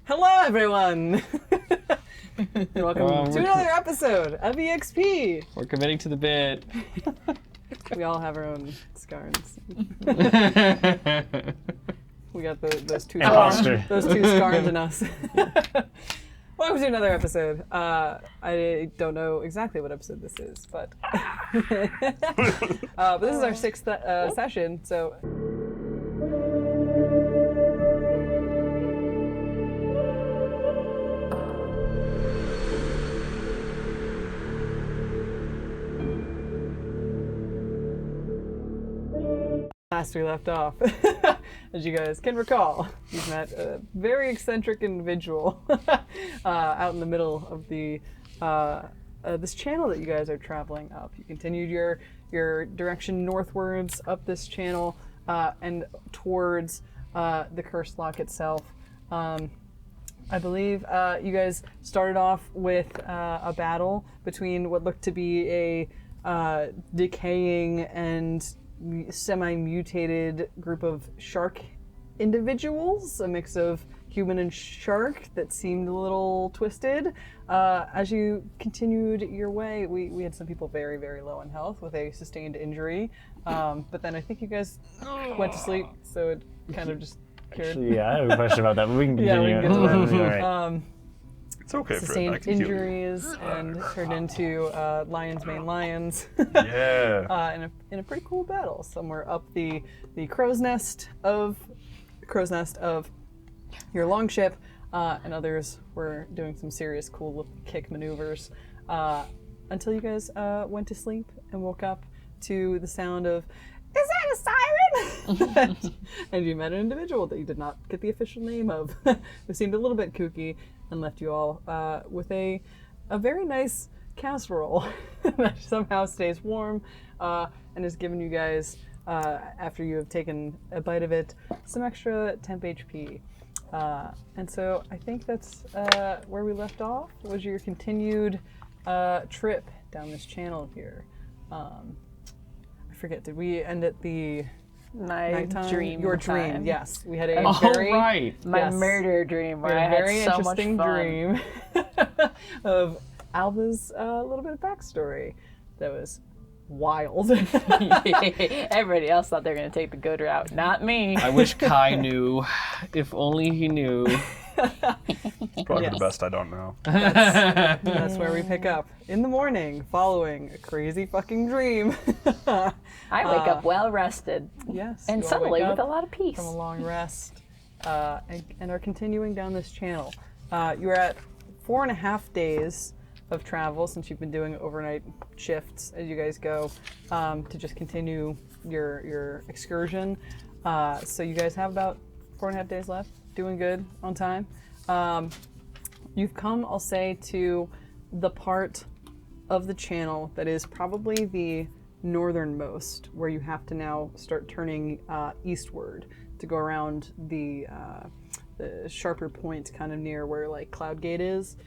Hello, everyone! Welcome to another episode of EXP! We're committing to the bit. We all have our own scarns. We got those two scarns in us. Welcome to another episode. I don't know exactly what episode this is, but but this is our sixth session, so. Last we left off, as you guys can recall, you've met a very eccentric individual out in the middle of the this channel that you guys are traveling up. You continued your direction northwards up this channel and towards the Cursed Loc itself. I believe you guys started off with a battle between what looked to be a decaying and semi-mutated group of shark individuals, a mix of human and shark that seemed a little twisted. As you continued your way, we had some people very, very low in health with a sustained injury, but then I think you guys went to sleep, so it kind of just cured. Actually, yeah, I have a question about that, but we can continue. Yeah, we can get to that. All right. It's okay sustained for injuries and turned into Lion's Mane Lions. Yeah. In a pretty cool battle somewhere up the crow's nest of your longship, and others were doing some serious cool little kick maneuvers until you guys went to sleep and woke up to the sound of, "Is that a siren?" And you met an individual that you did not get the official name of, who seemed a little bit kooky and left you all with a very nice casserole that somehow stays warm and has given you guys, after you have taken a bite of it, some extra temp HP. And so I think that's where we left off, was your continued trip down this channel here. I forget, did we end at the nighttime? Dream. Your dream, time. yes. We had a My murder dream where I had very so much interesting fun. dream of Alba's little bit of backstory that was wild. Everybody else thought they were going to take the good route, not me. I wish Kai knew. If only he knew. Probably Yes. the best I don't know. That's where we pick up in the morning following a crazy fucking dream. I wake up well rested Yes. and you all suddenly wake with up a lot of peace. from a long rest and are continuing down this channel. You're at 4.5 days of travel since you've been doing overnight shifts as you guys go to just continue your excursion. So you guys have about 4.5 days left, doing good on time. You've come, I'll say, to the part of the channel that is probably the northernmost, where you have to now start turning eastward to go around the sharper point kind of near where like Cloud Gate is.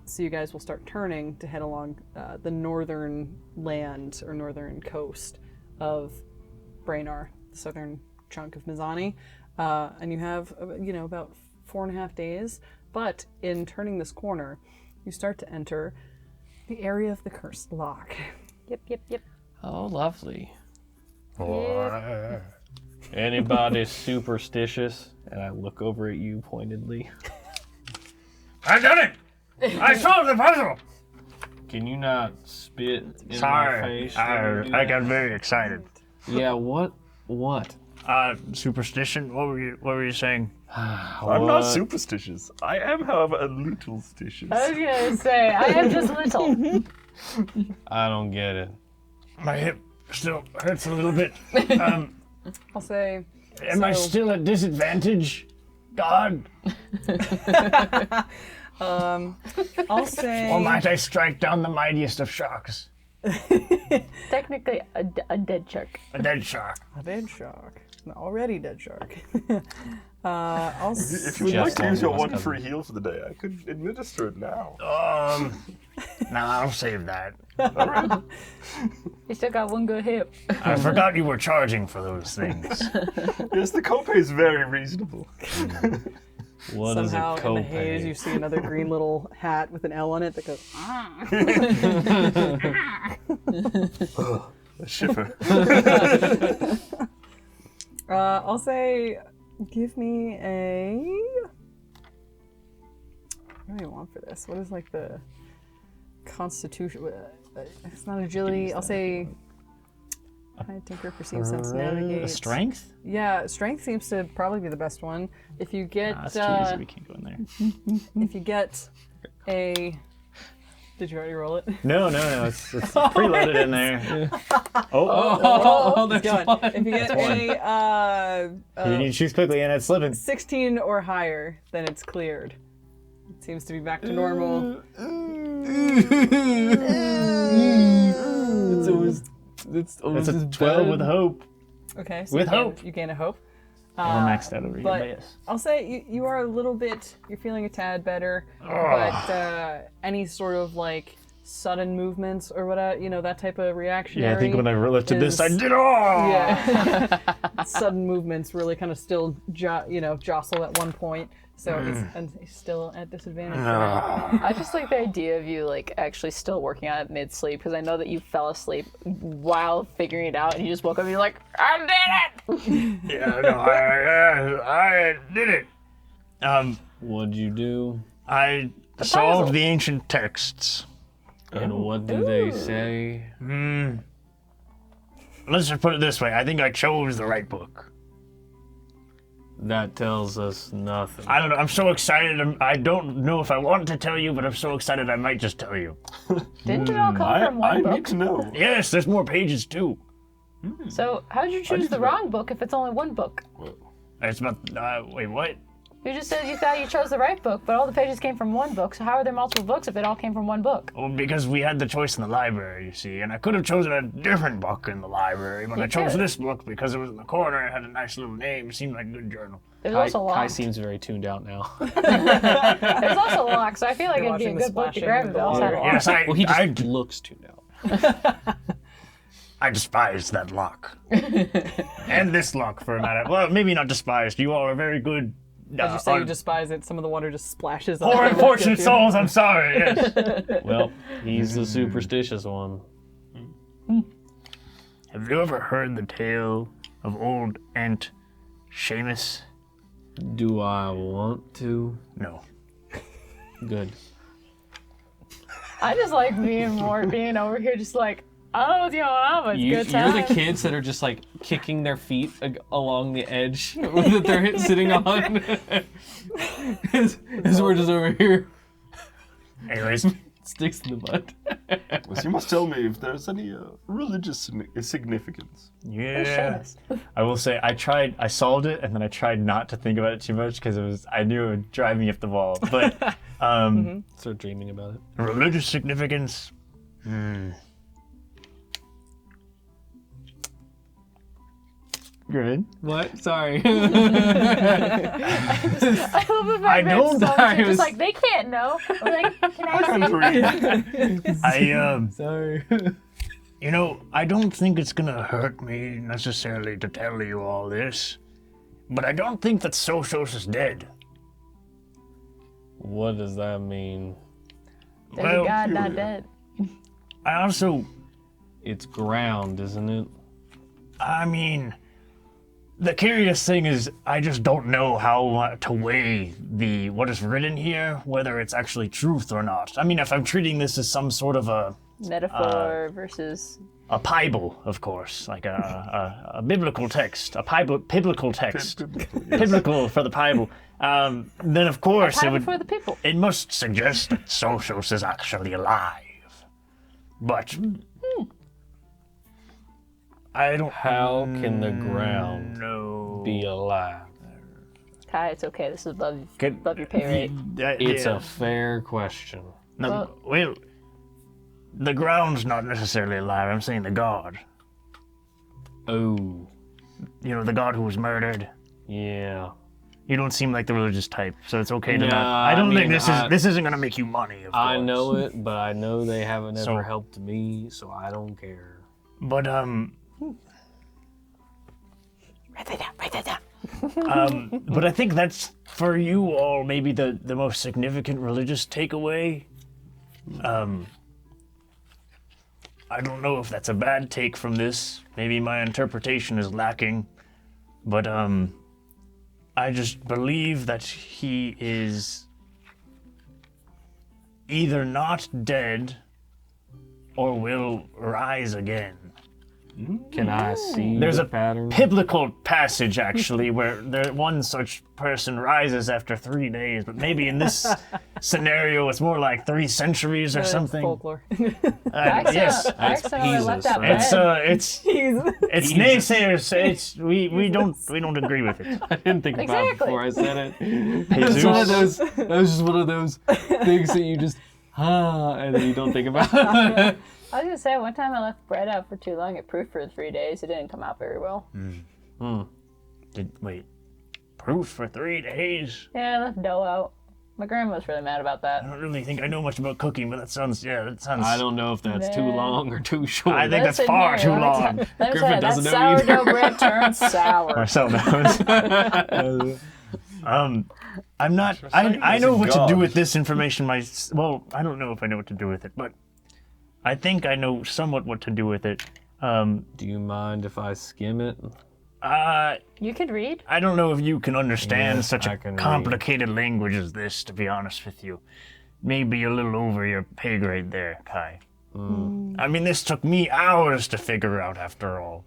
So you guys will start turning to head along the northern land or northern coast of Braynar, the southern chunk of Mizani. And you have, about 4.5 days. But in turning this corner, you start to enter the area of the Cursed Loc. Yep. Oh, lovely. Oh, Anybody superstitious? And I look over at you pointedly. I done it! I solved the puzzle! Can you not spit in my Sorry, face? when you do I that? got very excited. Yeah, what? Superstition? What were you saying? I'm not superstitious. I am, however, a little stitious. I was going to say, I am just little. I don't get it. My hip still hurts a little bit. I'll say... Am I still at disadvantage? God? I'll say... Or might I strike down the mightiest of sharks? Technically, a dead shark. A dead shark. A dead shark. An already dead shark. I'll If you would like Just to use your one one was free heal for the day, I could administer it now. Nah, I'll save that. You still got one good hip. I forgot you were charging for those things. Yes, the copay is very reasonable. What is a Somehow in the haze copay? you see another green little hat with an L on it that goes, A shiver. I'll say, give me a... What do I want for this? What is like the constitution? It's not agility. I'll say... Hide, tinker, perceive, sense, navigate. Strength? Yeah, strength seems to probably be the best one. If you get... That's too easy. We can't go in there. if you get a... Did you already roll it? No. It's preloaded in there. Oh, there's going. one. If you get You need to choose quickly, and it's slipping. 16 or higher, then it's cleared. It seems to be back to normal. It's a 12 with hope. Okay, so With you gain, hope. you gain a hope. We're maxed out over here, but but yes. I'll say you are a little bit, you're feeling a tad better, but any sort of like sudden movements or whatever, that type of reaction. Yeah, I think when I lifted this, I did all. Yeah. Sudden movements really kind of still, jostle at one point. So it's still at disadvantage. I just like the idea of you like actually still working on it mid-sleep because I know that you fell asleep while figuring it out and you just woke up and you're like, I did it! Yeah, no, I did it. What'd you do? I solved the ancient texts. And what do they say? Let's just put it this way. I think I chose the right book. That tells us nothing. I don't know. I'm so excited. I don't know if I want to tell you, but I'm so excited I might just tell you. Didn't it all come from one I book? need to know. Yes, there's more pages too. So how did you choose the wrong book if it's only one book? It's about. Wait, what? You just said you thought you chose the right book, but all the pages came from one book. So how are there multiple books if it all came from one book? Well, because we had the choice in the library, you see, and I could have chosen a different book in the library, but I chose this book because it was in the corner. It had a nice little name. It seemed like a good journal. There's also Kai Loc. seems very tuned out now. There's also Loc, so I feel like You're it'd be a watching the good book to splashing grab of if the it also had water. Loc. Yes, Well, he just looks tuned out. I despise that lock. And this lock, for a matter. Well, maybe not despised. You all are very good. As you say you despise it, some of the water just splashes on Poor it. unfortunate souls, I'm sorry, yes. Well, he's the superstitious one. Have you ever heard the tale of old Aunt Seamus? Do I want to? No. Good. I just like me and Mort being over here just like, I don't know what's going on, but it's You're good time. the kids that are just like kicking their feet along the edge that they're sitting on. as we're just over here, Anyways, sticks in the mud. Well, so you must tell me if there's any religious significance. yeah. Seamus. I will say I solved it, and then I tried not to think about it too much because I knew it would drive me up the wall. But start dreaming about it. Religious significance? Good. What? Sorry. I love the fact I that don't- it's so much, I you're was- just like, they can't know. I'm like, can I see? Sorry. I don't think it's gonna hurt me necessarily to tell you all this, but I don't think that Sochos is dead. What does that mean? There's Well, a god not dead. I also, It's ground, isn't it? I mean, the curious thing is I just don't know how to weigh what is written here, whether it's actually truth or not. I mean, if I'm treating this as some sort of a Metaphor versus... Bible, of course, like a biblical text, biblical text, Yes. biblical for the Bible. Then of course Time for the people. it must suggest that Sochos is actually alive. But I don't How can the ground know. be alive? Kai, it's okay. This is above Can- your pay rate. It's yeah. a fair question. No, well, the ground's not necessarily alive. I'm saying the god. Oh, The god who was murdered. yeah. You don't seem like the religious type, so it's okay to No, not. I don't think mean, this isn't gonna make you money. Of course. I know it, but I know they haven't So- ever helped me, so I don't care. But Write that down. But I think that's, for you all, maybe the most significant religious takeaway. I don't know if that's a bad take from this. Maybe my interpretation is lacking. But I just believe that he is either not dead or will rise again. Can I see There's the a pattern? biblical passage, actually, where one such person rises after 3 days, but maybe in this scenario it's more like 3 centuries or something. Folklore. Yes, I accidentally left that Jesus, bed. it's naysayers. We don't agree with it. I didn't think about it Exactly. before I said it. Jesus. It's one of those. That was just one of those things that you just and then you don't think about. I was gonna say, one time I left bread out for too long. It proofed for 3 days. It didn't come out very well. Wait, proof for 3 days? Yeah, I left dough out. My grandma was really mad about that. I don't really think I know much about cooking, but that sounds. I don't know if that's too Nah. long or too short. I think that's Listen far here, too let me long. tell- Let me Griffin tell you, doesn't that know either. sourdough bread turns sour. Marcel knows. I'm not. I know what to do with this information. Well, I don't know if I know what to do with it, but I think I know somewhat what to do with it. Do you mind if I skim it? You could read. I don't know if you can understand Yeah, such I a can read. complicated language as this, to be honest with you. Maybe a little over your pay grade there, Kai. I mean, this took me hours to figure out, after all.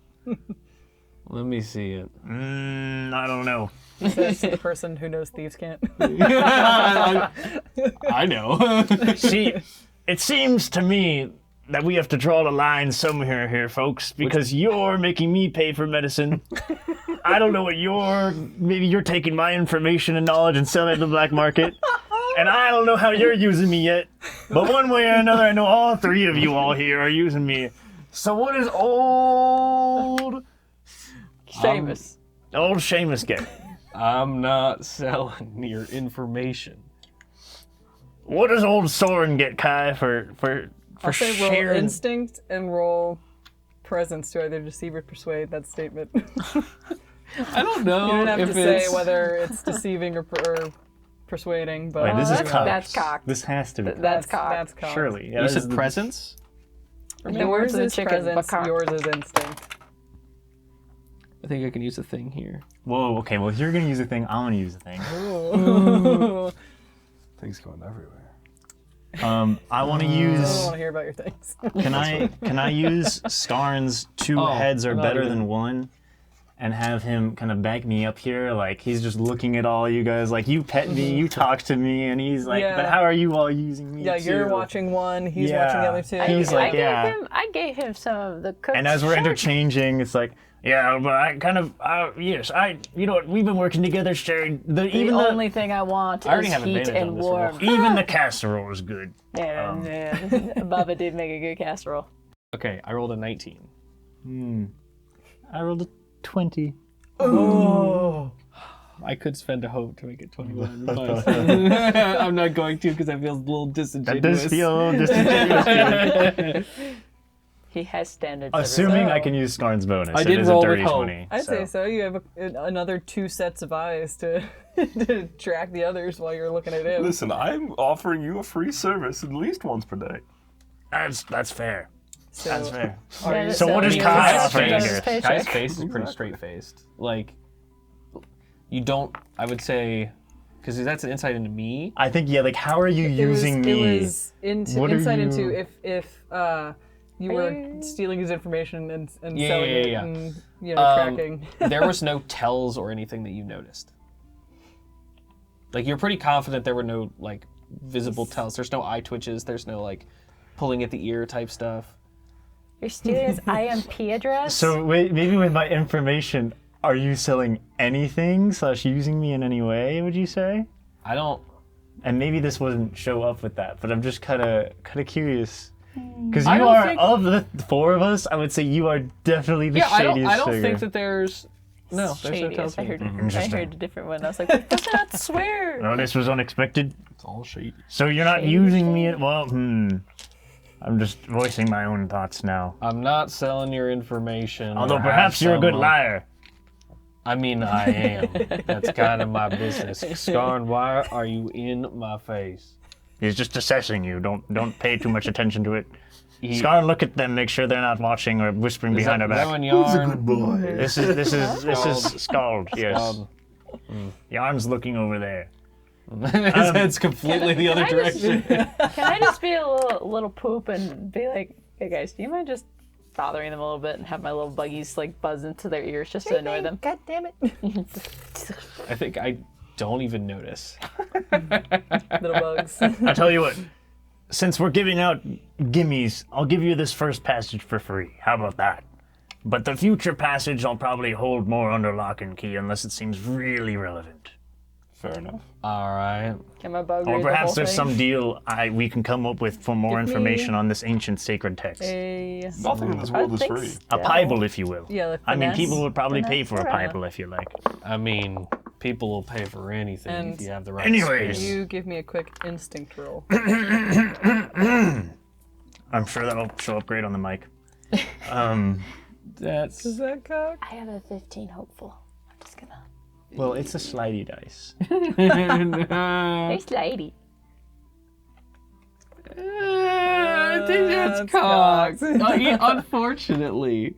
Let me see it. I don't know. Says the person who knows thieves can't. I know. See, it seems to me that we have to draw the line somewhere here, folks, because you're making me pay for medicine. I don't know what maybe you're taking my information and knowledge and selling it to the black market. And I don't know how you're using me yet. But one way or another, I know all 3 of you all here are using me. So what is old Seamus get? I'm not selling your information. What does old Søren get, Kai, for I'll say roll sharing? instinct and roll presence to either deceive or persuade that statement. I don't know You don't have if to say it's whether it's deceiving or persuading, but Wait, this is that's- cocked. that's cocked. This has to be That's cocked. That's cocked. surely. Yeah, you this said is the- presence. The words of the is chicken, presence, but yours is instinct. I think I can use a thing here. Whoa, okay, well, if you're gonna use a thing, I'm gonna use a thing. Things going everywhere. I want to I don't use. want to hear about your things. Can I use Skarn's 2 Oh, heads are not better even. than 1, and have him kind of back me up here, like he's just looking at all you guys, like you pet me, you talk to me, and he's like, Yeah. but how are you all using me? Yeah, you're too?" watching one, he's Yeah. watching the other 2. He's like, yeah. I gave him some of the cooked And as we're shark. interchanging, it's like, yeah, but I kind of, yes, you know what, we've been working together, sharing The only thing I want I already is have heat advantage on and this roll. warmth. even the casserole is good. Yeah, Baba did make a good casserole. Okay, I rolled a 19. I rolled a 20. I could spend a hope to make it 21, but I'm not going to because I feel a little That disingenuous. does feel a little disingenuous. He has standards. Assuming everybody. I can use Skarn's bonus. I it did is roll a with dirty hope. 20. I'd say so. You have another 2 sets of eyes to, to track the others while you're looking at him. Listen, I'm offering you a free service at least once per day. That's fair. So, That's fair. Yeah, So what is you Kai have offering to here? paycheck. Kai's face is pretty straight-faced. Like, you don't, I would say, because that's an insight into me. I think, yeah, like, how are you using it me? was What are insight you- into if you were you- stealing his information and Yeah, selling yeah, it yeah. and tracking. There was no tells or anything that you noticed. Like, you're pretty confident there were no, like, visible tells. There's no eye twitches. There's no, like, pulling at the ear type stuff. You're stealing his IMP address. So wait, maybe with my information, are you selling anything / using me in any way, would you say? I don't, And maybe this wouldn't show up with that, but I'm just kind of curious. Because I you don't are, think- of the 4 of us, I would say you are definitely the yeah, shadiest I don't figure. think that there's, no, there's no Shady. tells. I heard, I Interesting. heard a different one. I was like, what does that swear? Oh, this was unexpected. It's all shady. So you're not Shady, using me at, well, I'm just voicing my own thoughts now. I'm not selling your information. Although or perhaps have you're a good some, liar. I mean, I am. That's kind of my business. Søren, why are you in my face? He's just assessing you. Don't pay too much attention to it. Scar, look at them. Make sure they're not watching or whispering behind our back. Who's a good boy? This is Scald. Yes. Scald. Yarn's looking over there. His head's completely the other direction. Can I just be a little poop and be like, hey guys, do you mind just bothering them a little bit and have my little buggies like buzz into their ears just to annoy them? God damn it. I think I don't even notice. Little bugs. I tell you what. Since we're giving out gimmies, I'll give you this first passage for free. How about that? But the future passage I'll probably hold more under lock and key unless it seems really relevant. Fair enough. All right. Can my bug Or read the perhaps whole there's thing? some deal we can come up with for more Give me information on this ancient sacred text. Nothing in this world is think free. A piebble, if you will. Yeah, like I mean, finesse. people would probably pay for a Finesse. piebble if you like. I mean, people will pay for anything And if you have the right anyways. space. You give me a quick instinct roll. I'm sure that'll show up great on the mic. That's Is that cock? I have a 15 hopeful. I'm just gonna. Well, it's a slidey dice. It's lady. I think that's That's cocked. cocked. Unfortunately.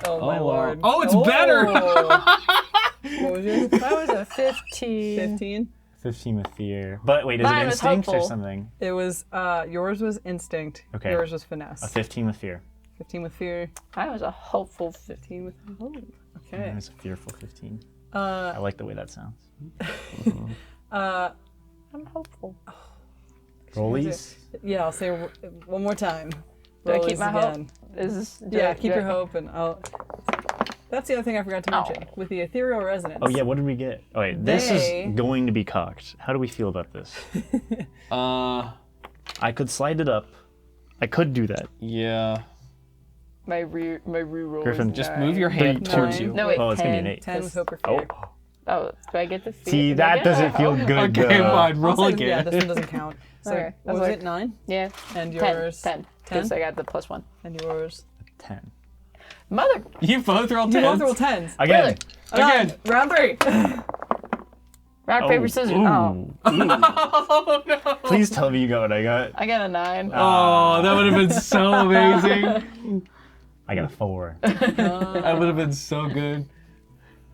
Oh my wow. lord. Oh, it's better. What was yours? That was a 15. 15. 15 with fear. But wait, is Mine it was instinct or hopeful. something? It was, yours was instinct. Okay. Yours was A finesse. 15 with fear. 15 with fear. I was a hopeful 15 with, oh, okay. It's a fearful 15. I like the way that sounds. I'm hopeful. Rollies? Yeah, I'll say one more time. Do I Roll keep these my again. hope? Is this, Yeah, keep your hope, and I'll. That's the other thing I forgot to mention with the ethereal resonance. Oh, yeah, what did we get? Oh, wait, this They- is going to be cocked. How do we feel about this? I could slide it up. I could do that. Yeah. My reroll. Griffin, is Just nine. move your hand Nine. towards you. No, wait, Oh, it's going to 10. be an 8. 10 with hope or Oh, fear. Oh, do I get the fear? see, Did I that get doesn't it? feel good. Okay, though. fine. Roll Also, yeah, again. this one doesn't count. So, Okay, what was that's it, 9? Yeah. And 10. yours? 10. 10? Because I got the +1. And yours? 10. Mother. You both rolled You both 10s. roll 10s. Again. Again. Round 3. Rock, paper, scissors. Oh. Ooh. Please tell me you got what I got. I got a 9. Oh, that would have been so amazing. I got a 4. That would have been so good.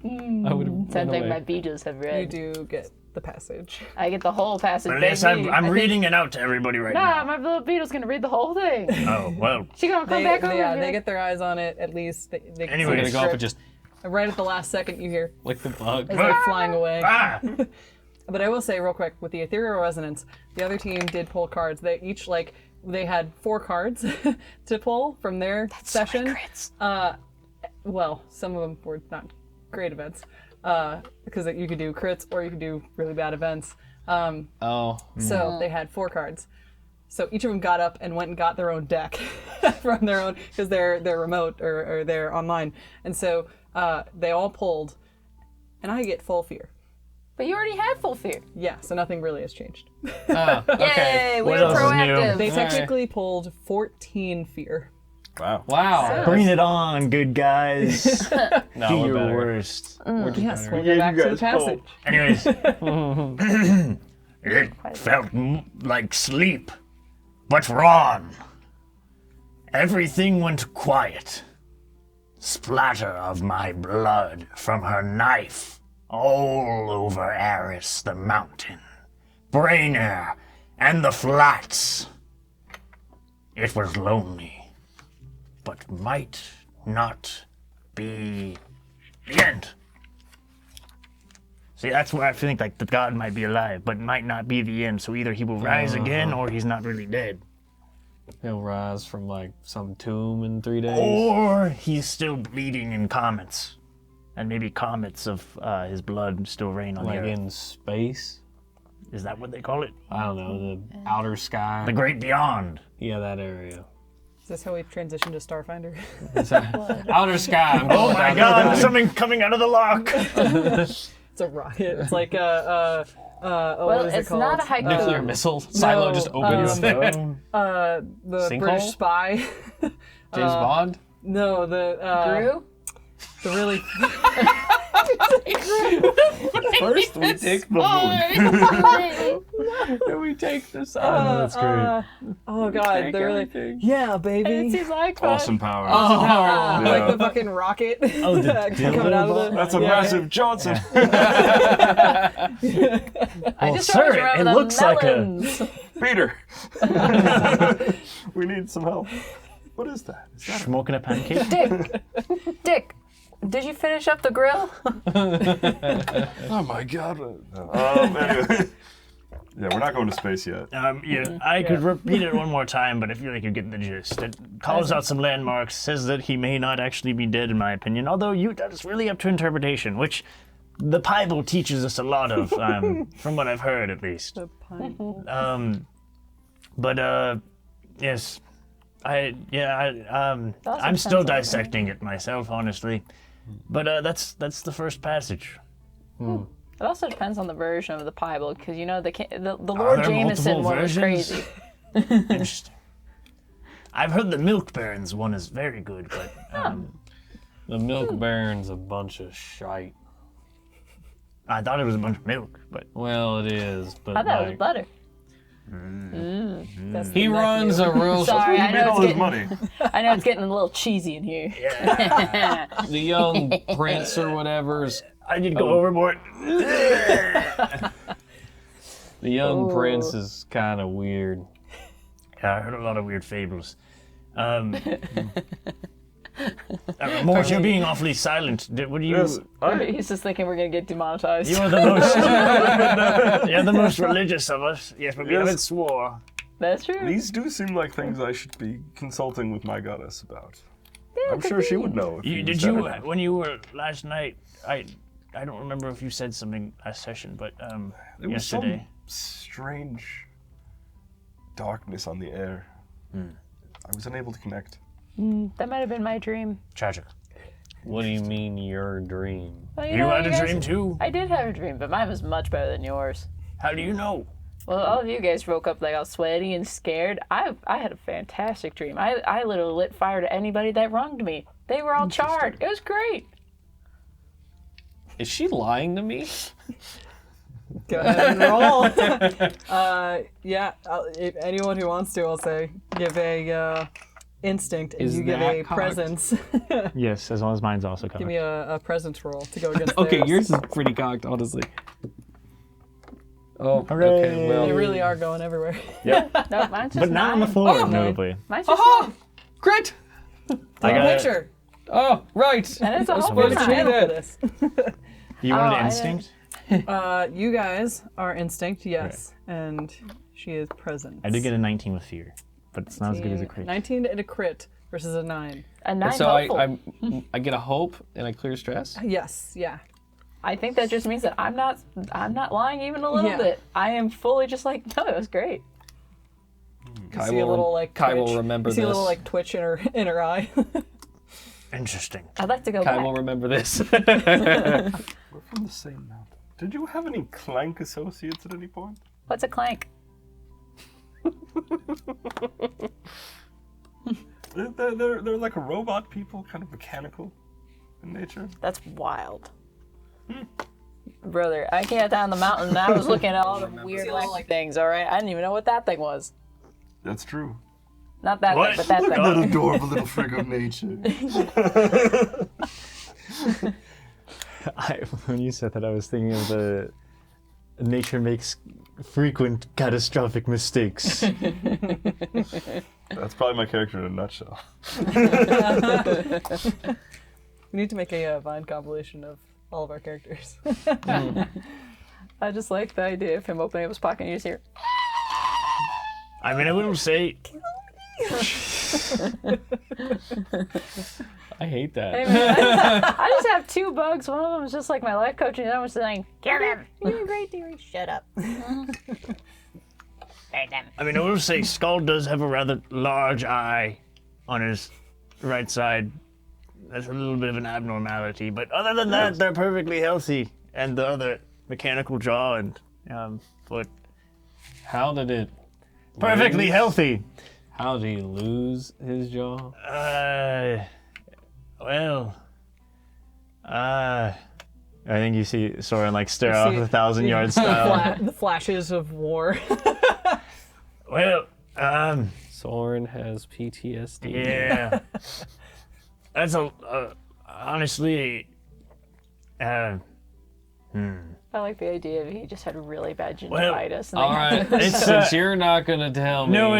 I would have. Something my beetles have You read. do get the passage. I get the whole passage, But yes, baby. I'm reading it out to everybody right Nah, now. my little beetle's gonna read the whole thing. Oh, well. She gonna come back over Yeah, here. they get their eyes on it at least. They can Anyways. We're see gonna the go up strip. and just Right at the last second you hear like the bug. as they're flying away. Ah! But I will say real quick, with the ethereal resonance, the other team did pull cards. They each they had 4 cards to pull from their session. Well, some of them were not great events because you could do crits or you could do really bad events. Oh. So they had 4 cards. So each of them got up and went and got their own deck from their own because they're remote or they're online, and so they all pulled, and I get full fear. But you already had full fear. Yeah, so nothing really has changed. Okay. Yay, we What were else is new? proactive. They Alright. technically pulled 14 fear. Wow. Wow. Bring it on, good guys. No, Do we're your better. worst. Yes, we'll gave go back you to the guys passage. hope. Anyways. It felt like sleep, but wrong. Everything went quiet. Splatter of my blood from her knife all over Aris the mountain, Brainer, and the flats. It was lonely, but might not be the end. See, that's where I think like the god might be alive, but might not be the end. So either he will rise again, or he's not really dead, He'll rise from like some tomb in 3 days. or he's still bleeding in comets, and maybe comets of his blood still rain on Like the earth. in space. Is that what they call it? I don't know, the outer sky. The great beyond. Yeah, that area. Is this how we transition to Starfinder? Outer sky. I'm Oh going my down god, there. there's something coming out of the lock. It's a rocket. It's like Well, what is it it's called? not a haiku. Nuclear missile silo just opens. The Sinkhole? British spy. James Bond. No, the Drew? the really First, we take the moon. Then we take the sun. That's great. Oh god, they're really yeah, baby. It seems like fun. Awesome powers. Power. Yeah. Like the fucking rocket coming out of the. That's a massive Johnson. I just always sir, remember it the looks like a- melons. Peter. We need some help. What is that? Is that Smoking a pancake? Dick, did you finish up the grill? oh my god. Anyway. Yeah, we're not going to space yet. Yeah, I could repeat it one more time, but I feel like you get the gist. It calls out some landmarks, says that he may not actually be dead, in my opinion, although that's really up to interpretation, which the Bible teaches us a lot of, from what I've heard, at least. The pine. Yes, I'm makes still sense. dissecting it myself, honestly. But that's the first passage. It also depends on the version of the Bible, because you know the Are Lord there Jameson multiple one was versions? crazy. Interesting. I've heard the Milk Barons one is very good, but The Milk Baron's a bunch of shite. I thought it was a bunch of milk, but Well, it is, but I thought it was like, butter. That's he the runs a real. Sorry, He I made know, all it's his money. I know it's getting a little cheesy in here. The young prince or whatever's. I did go overboard. The young prince is kind of weird. Yeah, I heard a lot of weird fables. Mort, you're being awfully silent. What do you? Yes, He's just thinking we're gonna get demonetized. You're the most. You're the most religious of us. Yes, but we Yes. haven't swore. That's true. these do seem like things I should be consulting with my goddess about. I'm sure she would know. If You, you did said you it. when you were last night? I don't remember if you said something last session, but There was yesterday. some strange darkness on the air. I was unable to connect. That might have been my dream. Tragic. What do you mean your dream? Well, You know, had a guys- dream too. I did have a dream, but mine was much better than yours. How do you know? Well, all of you guys woke up like all sweaty and scared. I had a fantastic dream. I literally lit fire to anybody that wronged me. They were all charred. It was great. Is she lying to me? Go ahead and roll. Yeah, if anyone who wants to, I'll say, give a instinct, and Is you give that a cocked? presence. Yes, as long as mine's also covered. Give me a presence roll to go against Okay, theirs. yours is pretty cocked, honestly. Oh, Hooray. okay, well. They really are going everywhere. No, mine's just But not on the nine. floor, notably. Mine's just Aha! Crit! I got it. Picture. Oh, right. And it's a whole We're bunch the of channel for this. this. You wanted Oh, I instinct? You guys are instinct, yes, and she is present. I did get a 19 with fear, but it's not as good as a crit. 19 and a crit versus a 9. A nine So hopeful. I get a hope and I clear stress. Yes, yeah. I think that just means that I'm not lying even a little Yeah. bit. I am fully just like, no, it was great. You see a little like Kai twitch. will remember you see a this. little like twitch in her eye. Interesting. I'd like to go Kai back. will remember this. We're from the same mountain. Did you have any Clank associates at any point? What's a clank? They're like a robot people, kind of mechanical in nature. That's wild. Brother, I came down the mountain and I was looking at all the weird like things, alright? I didn't even know what that thing was. That's true. Not that What? thing, but that Look thing. at that adorable little frig of nature. When you said that, I was thinking of the nature makes frequent catastrophic mistakes. That's probably my character in a nutshell. We need to make a Vine compilation of all of our characters. I just like the idea of him opening up his pocket and you just hear, I mean, I will say, I hate that. hey man, I just have two bugs. One of them is just like my life coach and the other one's saying, kill him. You're doing great, dearie. Shut up. I will say, Skull does have a rather large eye on his right side. That's a little bit of an abnormality, but other than that, they're perfectly healthy. And the other mechanical jaw and foot, How did it? perfectly lose? healthy. How did he lose his jaw? I think you see Søren like stare off see- 1,000-yard style. The flashes of war. Well, Søren has PTSD. yeah. That's honestly, I like the idea of he just had really bad Well, gingivitis. All right, It's, since you're not gonna tell me. no,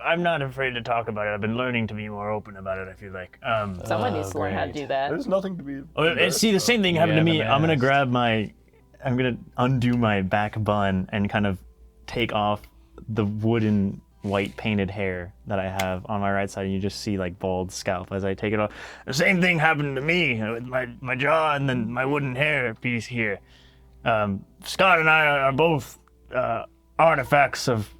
I'm not afraid to talk about it. I've been learning to be more open about it, I feel like. Someone needs to learn how to great. do that. There's nothing to be. See, the same thing happened to me. I'm gonna undo my back bun and kind of take off the wooden white painted hair that I have on my right side, and you just see like bald scalp as I take it off. The same thing happened to me with my jaw and then my wooden hair piece here. Scott and I are both artifacts of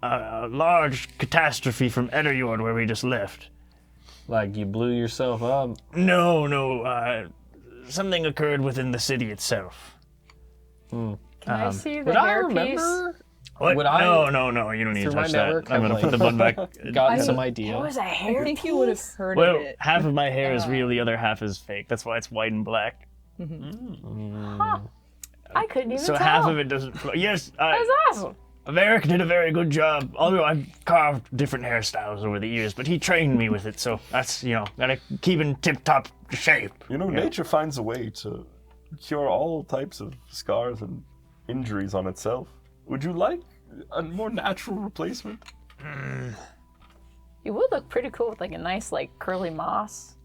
a large catastrophe from Ederjord where we just left. Like you blew yourself up. No, something occurred within the city itself. Can I see the Would I hairpiece? remember? What? Would I- No, you don't need to Through my touch that. network, I'm I've, gonna put the bun back. Gotten some idea. It was a I hair. think you would have heard Well, of it. half of my hair is real, the other half is fake. That's why it's white and black. I couldn't even So tell. half of it doesn't flow. Yes, That's awesome. Eric did a very good job. Although I've carved different hairstyles over the years, but he trained me with it, so that's, gotta keep in tip-top shape. Nature finds a way to cure all types of scars and injuries on itself. Would you like a more natural replacement? You would look pretty cool with like a nice like curly moss.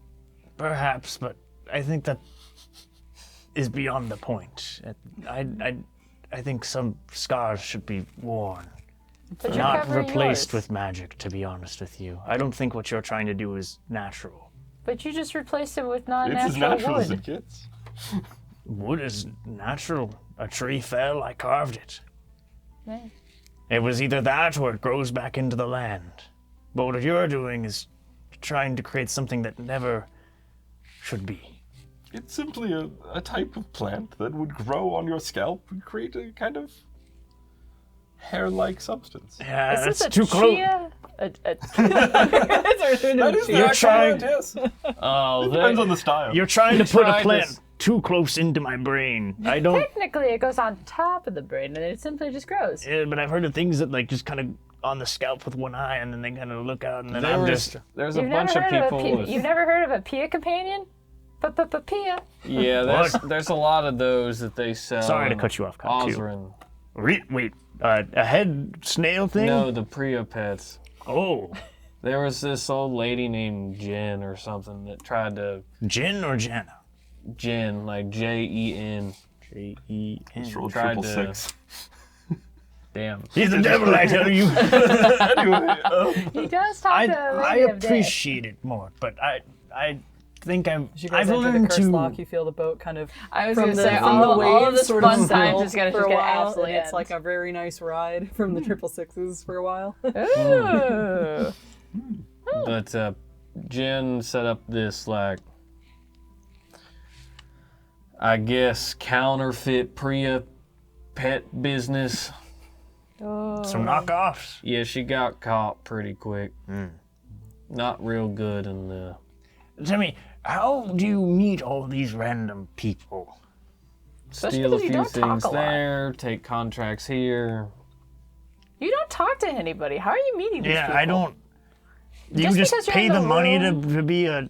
Perhaps, but I think that is beyond the point. I think some scars should be worn, But you're not covering replaced yours. with magic, to be honest with you. I don't think what you're trying to do is natural. But you just replaced it with It's non-natural as natural wood. as it gets. Wood is natural. A tree fell, I carved it. Yeah. It was either that or it grows back into the land. But what you're doing is trying to create something that never should be. It's simply a type of plant that would grow on your scalp and create a kind of hair-like substance. Yeah, Is that's this a too close. chia? A That is You're trying- yes. Oh, Depends on the style. You're trying to put a tried plant this. too close into my brain. I don't. Technically, it goes on top of the brain, and it simply just grows. Yeah, but I've heard of things that like just kind of on the scalp with one eye, and then they kind of look out, and then I'm just. There's a You've bunch never of heard people of a with. You've never heard of a pia companion? Pia. Yeah, there's a lot of those that they sell. Sorry to in cut you off, Kyle, too. Osran. Wait, a head snail thing? No, the Priya pets. Oh, There was this old lady named Jen or something that tried to Jin or Jenna? Jen, like Jen. J-E-N. Roll tried triple to- six. Damn. He's the devil, I tell you. Anyway, He does talk I to a I lady of death. appreciate it more, but I think As you guys I've enter the learned Cursed to. Loc, you feel the boat kind of I was from gonna the, say, from the all of waves this sort fun of times settle is gonna for just a gonna while, and absolutely it's end. like a very nice ride from the 666s for a while. Ooh. But Jen set up this, like, I guess, counterfeit Priya pet business. Some knockoffs. Yeah, she got caught pretty quick. Not real good in the. Tell me, how do you meet all these random people? Especially Steal a because you few don't talk things a lot. there, take contracts here. You don't talk to anybody. How are you meeting these people? I don't. You Just just because you're pay in the the money room- to be a.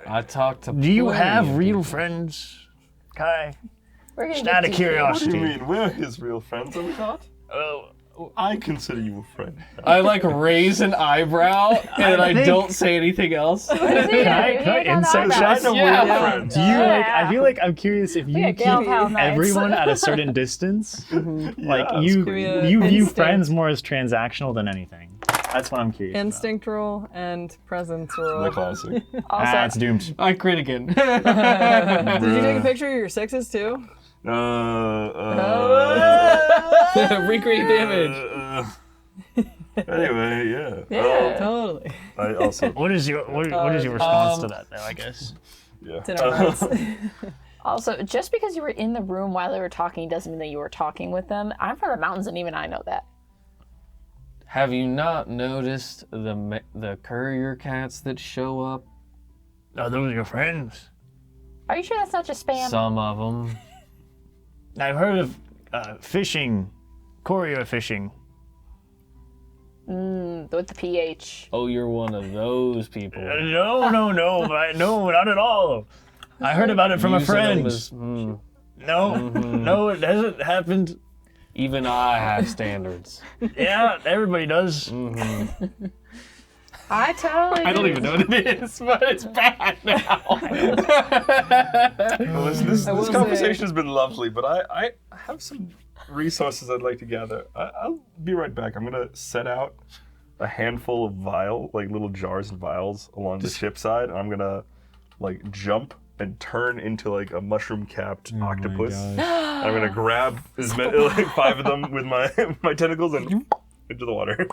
I talked to. Do you plenty have of real people. friends, Kai? We're gonna Just get out of deep here. what do you curiosity. mean? We're his real friends, are we not? Oh, I consider you a friend. I like raise an eyebrow and I think- don't say anything else. What is he Can gonna I- do? can I He ain't got insert eyebrows. that? Yeah. We're friends. do you like? Yeah. I feel like I'm curious if you Yeah, keep gal pal nights. everyone at a certain distance. Like Yeah, you, Give me a you view instinct. friends more as transactional than anything. That's what I'm curious. about. Instinct roll and presence roll. The classic. Also, That's doomed. I crit again. Did you take a picture of your 6s too? Recreate the image. Anyway, yeah. Yeah. Totally. I also, What is your what is your response to that? Though I guess. yeah. Dinner rights. Also, just because you were in the room while they were talking doesn't mean that you were talking with them. I'm from the mountains, and even I know that. Have you not noticed the courier cats that show up? Are those your friends? Are you sure that's not just spam? Some of them. I've heard of fishing, courier fishing. With the PH. Oh, you're one of those people. No, not at all. I heard about it from a Using friend. them as- No, it hasn't happened. Even I have standards. Yeah, everybody does. I totally I don't even know what it is, but it's bad now. Well, this will conversation say- has been lovely, but I have some resources I'd like to gather. I'll be right back. I'm gonna set out a handful of little jars and vials along the ship side, and I'm gonna jump and turn into a mushroom-capped octopus. I'm gonna grab as many, 5 of them with my tentacles and into the water.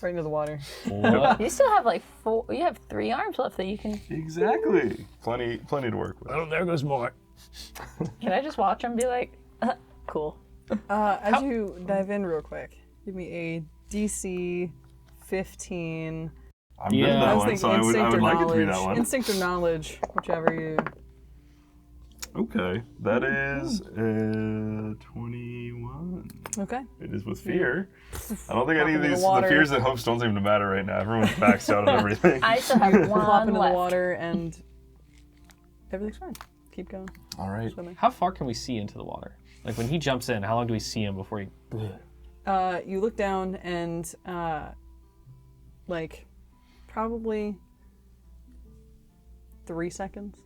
Right into the water. What? You still have 4. You have 3 arms left that you can. Exactly. Plenty to work with. Oh, there goes more. Can I just watch them? Be like, cool. As you dive in real quick, give me a DC 15. I'm good at Yeah. that I was one, thinking so I instinct would or like it to be that knowledge. one. Instinct or knowledge, whichever you. Okay, that is 21. Okay. It is with fear. I don't think any of into the these, the water. fears and hopes don't seem to matter right now. Everyone's maxed out on everything. I still have Plop one into left. the water and everything's fine. Keep going. All right. Swimming. How far can we see into the water? Like when he jumps in, how long do we see him before he? You look down and probably 3 seconds,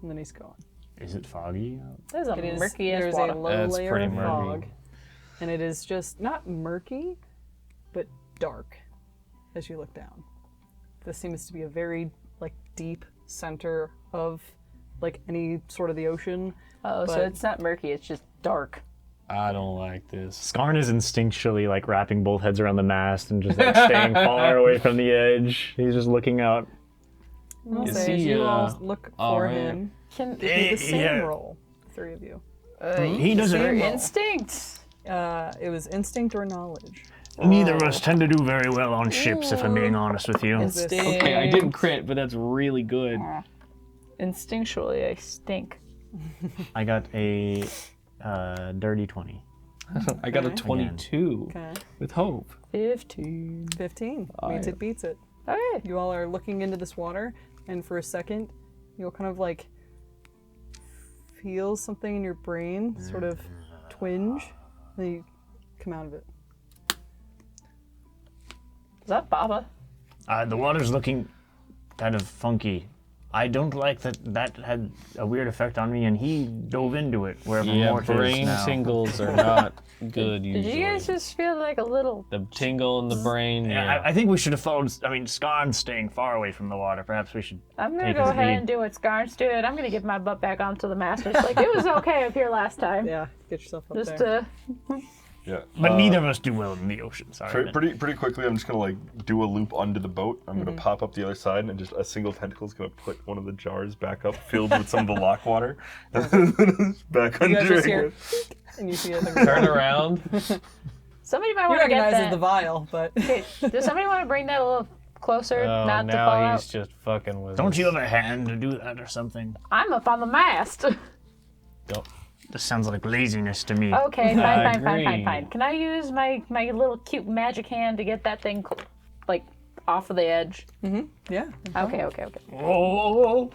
and then he's gone. Is it foggy? There's a It is. murky ass There's water. a low That's layer pretty of murky. fog, and it is just not murky, but dark as you look down. This seems to be a very deep center of any sort of the ocean. Oh, so but- it's not murky. It's just dark. I don't like this. Skarn is instinctually wrapping both heads around the mast and just staying far away from the edge. He's just looking out. I'll Is say as he, you all look for alright. him, Can give me the same Yeah. roll, 3 of you. He doesn't. your roll. instinct? It was instinct or knowledge. Neither of us tend to do very well on ships, if I'm being honest with you. Is this- Okay, I didn't crit, but that's really good. Instinctually, I stink. I got a dirty 20. I got a Okay. 22 Okay. with hope. 15. 15. Alright. Meets it, beats it. Okay. You all are looking into this water, and for a second, you'll kind of feel something in your brain sort of twinge, then you come out of it. Is that Baba? The water's looking kind of funky. I don't like that had a weird effect on me, and he dove into it wherever Yeah, Mort is brain now. tingles are not good Did usually. you guys just feel like a little? The tingle in the brain, Yeah, yeah. I think we should have followed. Skarn's staying far away from the water. Perhaps we should. I'm gonna Take go his ahead lead. and do what Scarns did. I'm gonna get my butt back onto the masters. It was okay up here last time. Yeah, get yourself up Just there. Yeah. But neither of us do well in the ocean. Sorry. Pretty quickly, I'm just gonna do a loop onto the boat. I'm gonna pop up the other side, and just a single tentacle is gonna put one of the jars back up, filled with some of the lock water, back You under guys just it. hear, and you see it. Turn around. Somebody might You want to get recognize it that. as the vial, but Okay, does somebody want to bring that a little closer, Oh, not to fall now he's out? just fucking with Don't us. you have a hand to do that or something? I'm up on the mast. Don't. This sounds like laziness to me. Okay, I fine. agree. Can I use my little cute magic hand to get that thing off of the edge? yeah. Okay. Oh,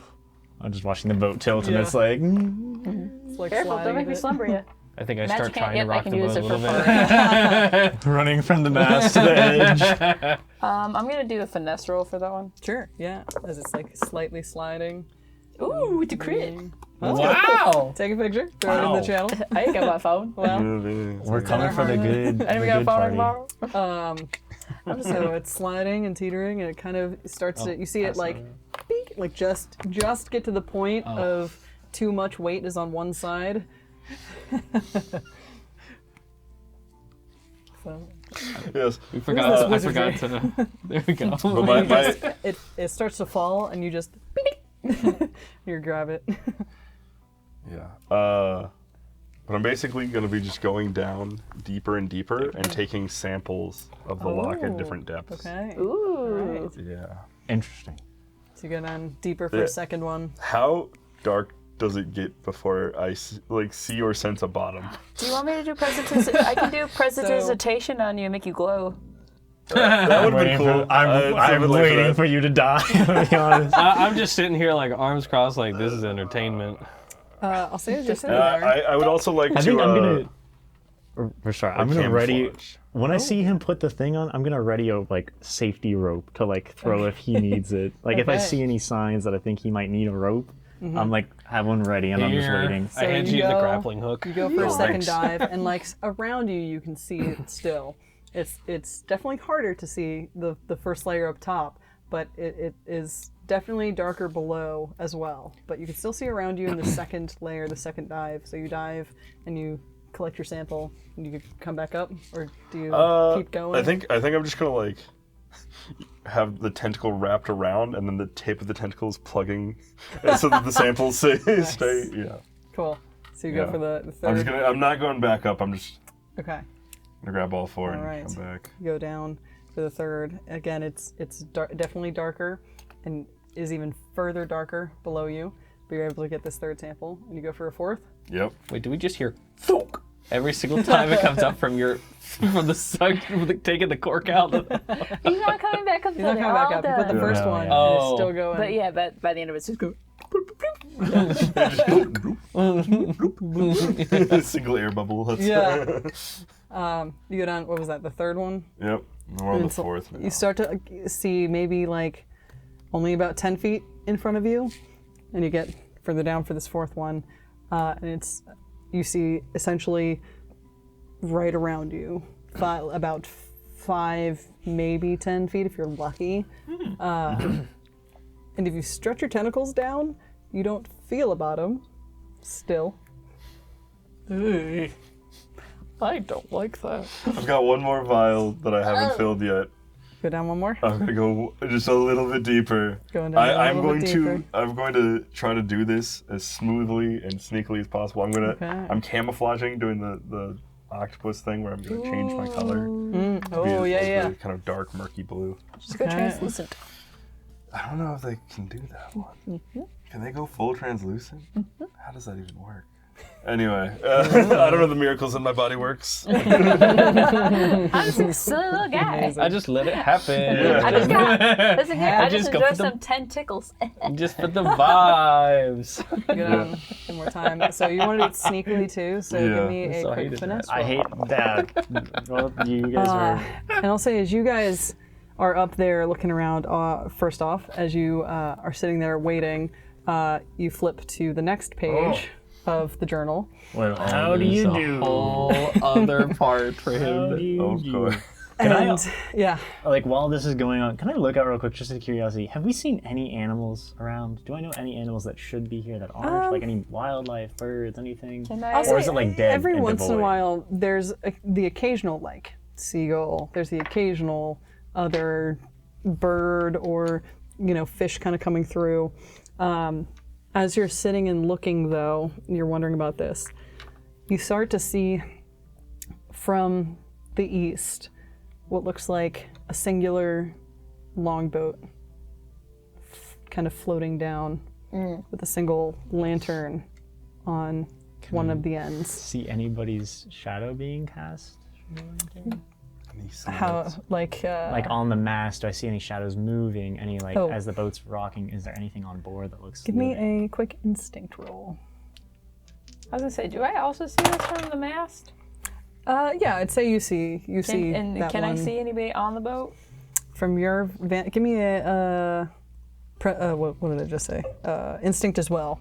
I'm just watching the boat tilt, and Yeah. it's like, It's like Careful, sliding don't make a me bit. slumber you. I think I Magic start hand, trying yep, to I rock can the use boat a it for little bit. running from the mast to the edge. I'm gonna do a finesse roll for that one. Sure, yeah. As it's slightly sliding. Ooh, it's a crit. Wow! Take a picture, throw it in the channel. I ain't got my phone. Well, We're coming for the good. I the we got a good phone party. tomorrow. so it's sliding and teetering, and it kind of starts to. You see it beep, just get to the point of too much weight is on one side. So Yes. We forgot. I wizardry? forgot to. There we go. But my it starts to fall, and you just you grab it. yeah. But I'm basically gonna be just going down deeper and deeper and taking samples of the lock at different depths. Okay. Ooh. Right. Yeah. Interesting. So you go down deeper for Yeah. a second one. How dark does it get before I see or sense a bottom? Do you want me to do presentation? I can do presentation on you and make you glow. That would have been cool. I'm waiting for you to die, to be honest. I'm just sitting here like arms crossed, like this is entertainment. I'll say as you're sitting there. I would also like to. I think I'm gonna. I'm gonna ready. camouflage. When I see him put the thing on, I'm gonna ready a like safety rope to like throw if he needs it. Like if I Okay. see any signs that I think he might need a rope, I'm like have one ready and I'm just Here. waiting. I hand you you the go- grappling hook. You go for a second Thanks. dive, and like around you, you can see it still. It's definitely harder to see the first layer up top, but it is definitely darker below as well. But you can still see around you in the second layer, the second dive. So you dive and you collect your sample, and you come back up, or do you keep going? I think I'm just gonna like have the tentacle wrapped around, and then the tip of the tentacle is plugging, so that the samples stay straight. Yeah. Cool. So you go Yeah. for the third. I'm not going back up. I'm just Okay. gonna grab all four and Alright. come back. You go down for the third. Again, it's definitely darker, and is even further darker below you. But you're able to get this third sample, and you go for a fourth. Yep. Wait, do we just hear thunk every single time it comes up from the suction, taking the cork out? He's not coming back up. He's not coming back up. You put the first one, and Oh. it's still going. But yeah, but by the end of it, it's just go. Single air bubble. That's Yeah. You go down. What was that? The third one. Yep. We're on the So fourth. You start to see maybe like only about 10 feet in front of you, and you get further down for this fourth one, and you see essentially right around you, about 5, maybe 10 feet if you're lucky. And if you stretch your tentacles down, you don't feel a bottom. Still. I don't like that. I've got one more vial that I haven't filled yet. Go down one more. I'm gonna go just a little bit deeper. Going down a little bit deeper. I'm going to try to do this as smoothly and sneakily as possible. Okay. I'm camouflaging, doing the octopus thing where I'm gonna change my color. Oh, yeah. Kind of dark, murky blue. Just go translucent. I don't know if they can do that one. Can they go full translucent? How does that even work? Anyway, I don't know the miracles in my body works. I'm just a silly little guy. I just let it happen. I just got. Listen here. I just just go enjoy for the- some tentacles. Just for the vibes. Go down one more time. So you want to do it sneakily too, so Yeah. give me a So I quick hated finesse that. roll. I hate that. Well, you guys are. And I'll say, as you guys are up there looking around, first off, as you are sitting there waiting, you flip to the next page of the journal. Well, how do you There's a do? whole other part for How do him. you Oh, do? boy. And yeah, Like while this is going on, can I look out real quick just out of curiosity? Have we seen any animals around? Do I know any animals that should be here that aren't? Like any wildlife, birds, anything? I'll Or is say it like dead every and once in a devoid? while there's the occasional like seagull. There's the occasional other bird or fish kind of coming through. As you're sitting and looking, though, you're wondering about this. You start to see from the east what looks like a singular longboat kind of floating down with a single lantern on one of the ends. See anybody's shadow being cast? How, like On the mast, do I see any shadows moving? Any Oh. as the boat's rocking? Is there anything on board that looks? give me a quick instinct roll. I was gonna say, do I also see this from the mast? Yeah, I'd say you see And that can I one see anybody on the boat? from your give me a what did I just say? Instinct as well.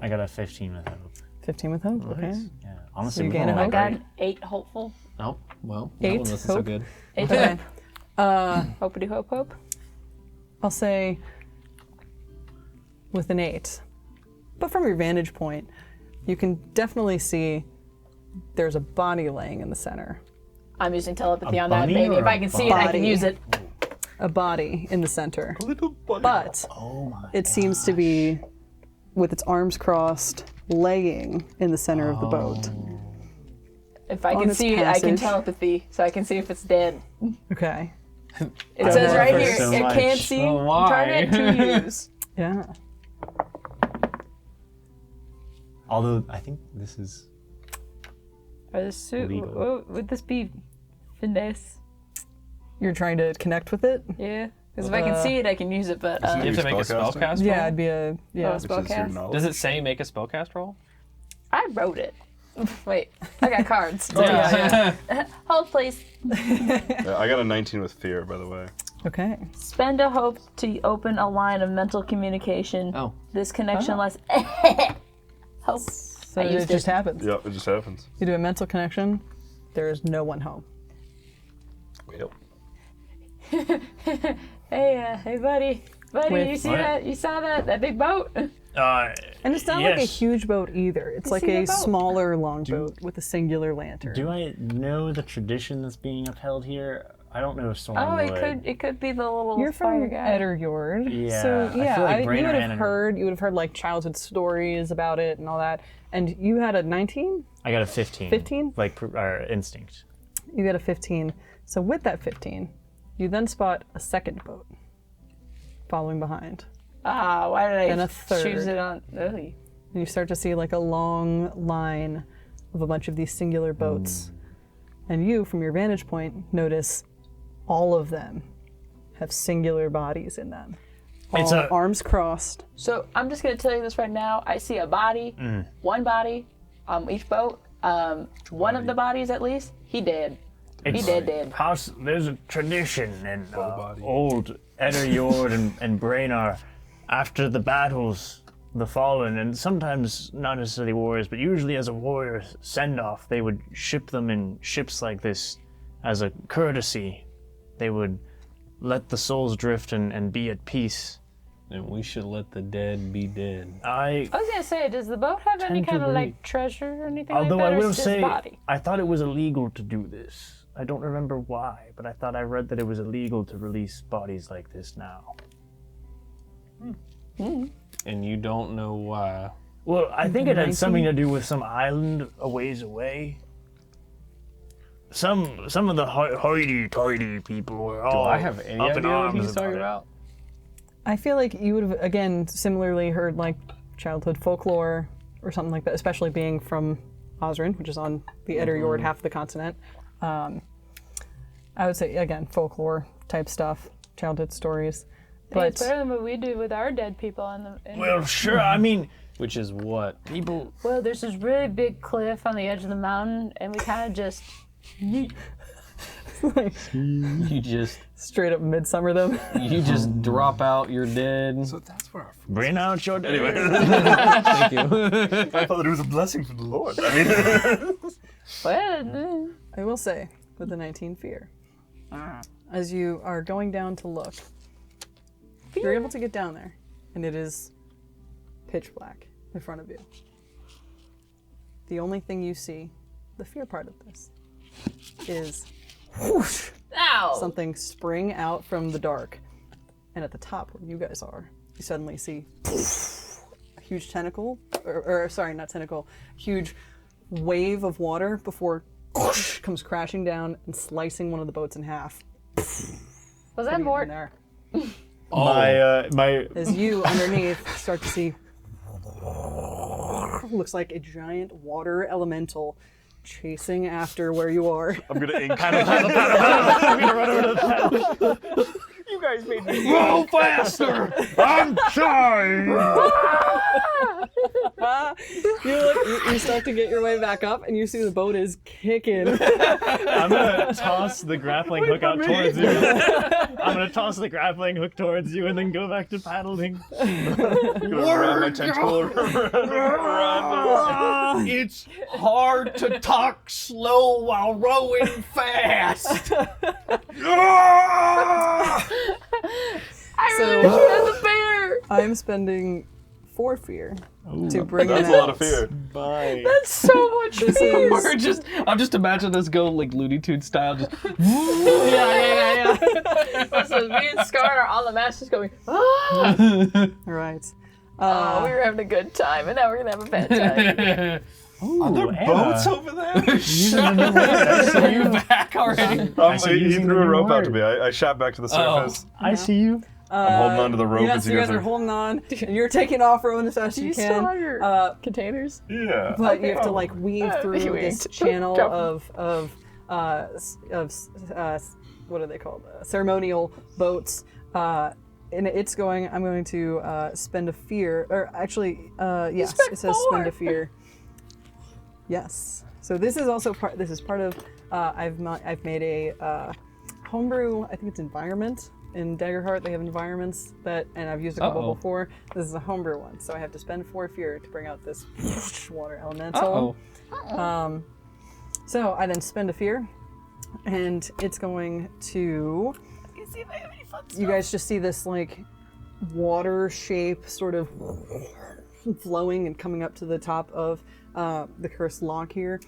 I got a 15 with hope. 15 with hope. Okay. Yeah, honestly, you we gain don't a know, hope? I got right? 8 hopeful. Oh, well, Eight, that one wasn't so hope. good. 8 Okay. Hopeity hope. I'll say with an 8. But from your vantage point, you can definitely see there's a body laying in the center. I'm using telepathy A on that, bunny baby. or If a I can see it, I can body? use it. A body in the center. Little bunny. But Oh my. it seems to be with its arms crossed, laying in the center of the boat. If I On can its see it, I can passage. telepathy, so I can see if it's dead. Okay. It says love right it here, so it much. can't see Oh, why? target to use. Yeah. Although I think this is legal. Would this be finesse? You're trying to connect with it? Yeah. Because if I can see it, I can use it, but... You have to make a spellcast roll? Yeah, it'd be a... Yeah. spellcast? Does it say make a spellcast roll? I wrote it. Wait, I got cards. Hold, please. I got a 19 with fear, by the way. Okay. Spend a hope to open a line of mental communication. Oh. This connection lasts... Hope. So I it used just happens. Yep, it just happens. You do a mental connection. There is no one home. Yep. Hey, buddy. Buddy, Wait, you see what? that? You saw that big boat? And it's not like a huge boat either. It's like see a the boat? smaller longboat with a singular lantern. Do I know the tradition that's being upheld here? I don't know Søren Oh, would. it could be the little You're fire from guy. Edderjord. Yeah, So I yeah, feel like you Brainer would and have heard like childhood stories about it and all that. And you had a 19? I got a 15. 15? Like instinct. You got a 15. So with that 15, you then spot a second boat following behind. Ah, why did I And a choose third. it on... Ugh. And you start to see like a long line of a bunch of these singular boats. And you, from your vantage point, notice all of them have singular bodies in them. It's All a- arms crossed. So I'm just going to tell you this right now. I see a body, one body on each boat. One of the bodies, at least, he dead. He dead. There's a tradition in body. old Edderjord and Brainer, after the battles, the fallen, and sometimes not necessarily warriors, but usually as a warrior send-off, they would ship them in ships like this as a courtesy. They would let the souls drift and be at peace. And we should let the dead be dead. I was going to say, does the boat have any Tend to kind of, believe- like, treasure or anything Although like that? I or will is it say, just body? I thought it was illegal to do this. I don't remember why, but I thought I read that it was illegal to release bodies like this now. And you don't know why. Well, I think it had something to do with some island a ways away. Some of the hoity-toity people were Do all I have any up in idea what arms he's talking it. about? I feel like you would have, again, similarly heard like childhood folklore or something like that, especially being from Osrin, which is on the Edderjord half of the continent. I would say, again, folklore type stuff, childhood stories. But It's better than what we do with our dead people on the. Well, sure. I mean, Which is what? people. Well, there's this really big cliff on the edge of the mountain, and we kind of just. You just straight up midsummer them. drop out, you're dead. So that's where our Bring out your dead. Anyway, Thank you. I thought it was a blessing from the Lord. I mean, Well, I will say, with the 19 fear, as you are going down to look, you're able to get down there, and it is pitch black in front of you. The only thing you see, the fear part of this, is whoosh, Ow! something spring out from the dark, and at the top where you guys are, you suddenly see a huge tentacle, or sorry, not tentacle, huge wave of water before whoosh, comes crashing down and slicing one of the boats in half. was that Putting it more? in there. My As you underneath start to see looks like a giant water elemental chasing after where you are. I'm gonna ink. You guys made me Go faster! I'm sorry! you start to get your way back up and you see the boat is kicking. I'm gonna toss the grappling hook out towards you. I'm gonna toss the grappling hook towards you and then go back to paddling. I'm gonna wrap my tentacle around. It's hard to talk slow while rowing fast. So I'm spending 4 fear to bring That's it a out. lot of fear. Bye. That's so much This fear. is I'm just imagining us go like Looney Tunes style, just Yeah. So me and Scar are on the mast just going, ah! right. Oh, we were having a good time, and now we're going to have a bad time. Are there boats over there? so you back already? He see you threw using a the new rope out to word. me. I shot back to the surface. I see you. I'm holding on to the rope Yes, as you you guys guys are holding on, and you're taking off rowing as fast as Do you you still can. have your containers? Yeah. But you have to like weave through you this ain't. channel Jump. of what are they called? Ceremonial boats. And it's going. I'm going to spend a fear, or actually, yes, spent it says spend a 4. fear. Yes. So this is also part. This is part of. I've made a homebrew. I think it's environment. In Daggerheart, they have environments that, and I've used a couple Uh-oh. before. This is a homebrew one, so I have to spend 4 fear to bring out this water elemental. Uh-oh. So I then spend a fear, and it's going to. You guys just see this like water shape sort of flowing and coming up to the top of the Cursed Loc here.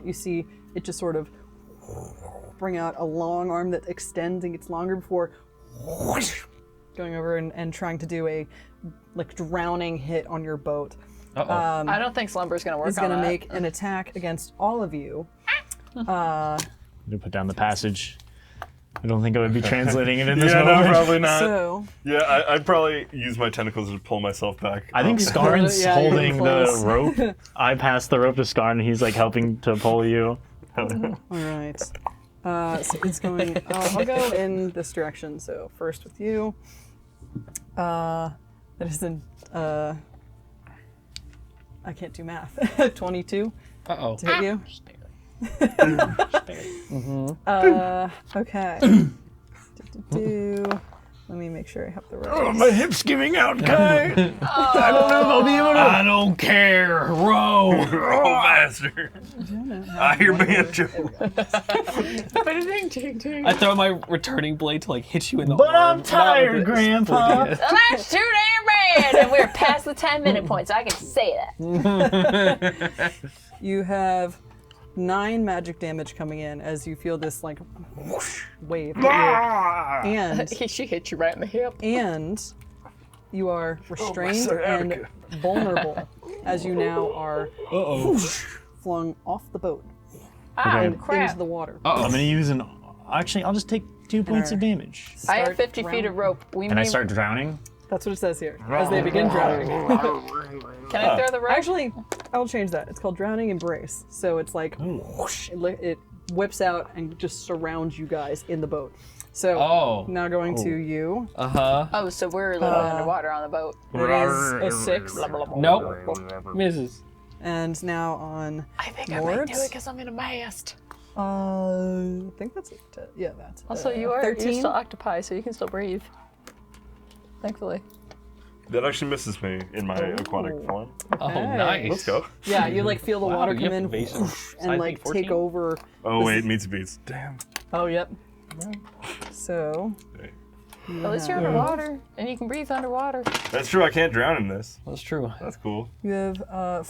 You see it just sort of bring out a long arm that extends and gets longer before going over and trying to do a like drowning hit on your boat. Uh-oh. I don't think Slumber's gonna work It's on going to that. make an attack against all of you. I'm gonna put down the passage. I don't think I would be translating it in this Yeah, no, moment. probably not. So Yeah, I'd probably use my tentacles to pull myself back. I think Skarn's Yeah, you're holding close. the rope. I pass the rope to Skarn, and he's like helping to pull you. all right. So it's going. I'll go in this direction. So first with you. That is in. I can't do math. 22 Uh-oh. to hit you. Okay. Let me make sure I have the right. My hip's giving out, Kai. I don't know if I'll be able to. I don't care. Row. Roll faster. I hear banjo. I throw my returning blade to like hit you in the But arm. I'm tired, Not with it. Grandpa. That's too damn bad! And we're past the 10-minute point, so I can say that. You have 9 magic damage coming in as you feel this like whoosh wave. And She hit you right in the hip. you are restrained Sir and Attica. vulnerable as you now are flung off the boat Ah, and crap. into the water. I'm gonna use an. Actually, I'll just take 2 points of damage. I have Start 50 feet of drowning. rope. We And I may- start drowning. That's what it says here. As they begin drowning. Can I throw the rope? Actually, I'll change that. It's called Drowning Embrace. So it's like whoosh, it whips out and just surrounds you guys in the boat. So Oh. now going to you. Uh-huh. Oh, so we're a little underwater on the boat. It is a 6. Nope. Misses. And now on I think Mords. because I'm in a mast. I think that's it. Yeah, that's Also, you're 13. still octopi, so you can still breathe. Thankfully. That actually misses me in my aquatic form. Oh, Okay. nice. Let's go. Yeah, you like feel the water you come have in evasion. whoosh, and Size like 14? take over. Oh wait, meets beats. Damn. Oh, yep. So At least you're underwater, and you can breathe underwater. That's true. I can't drown in this. That's true. That's cool. you have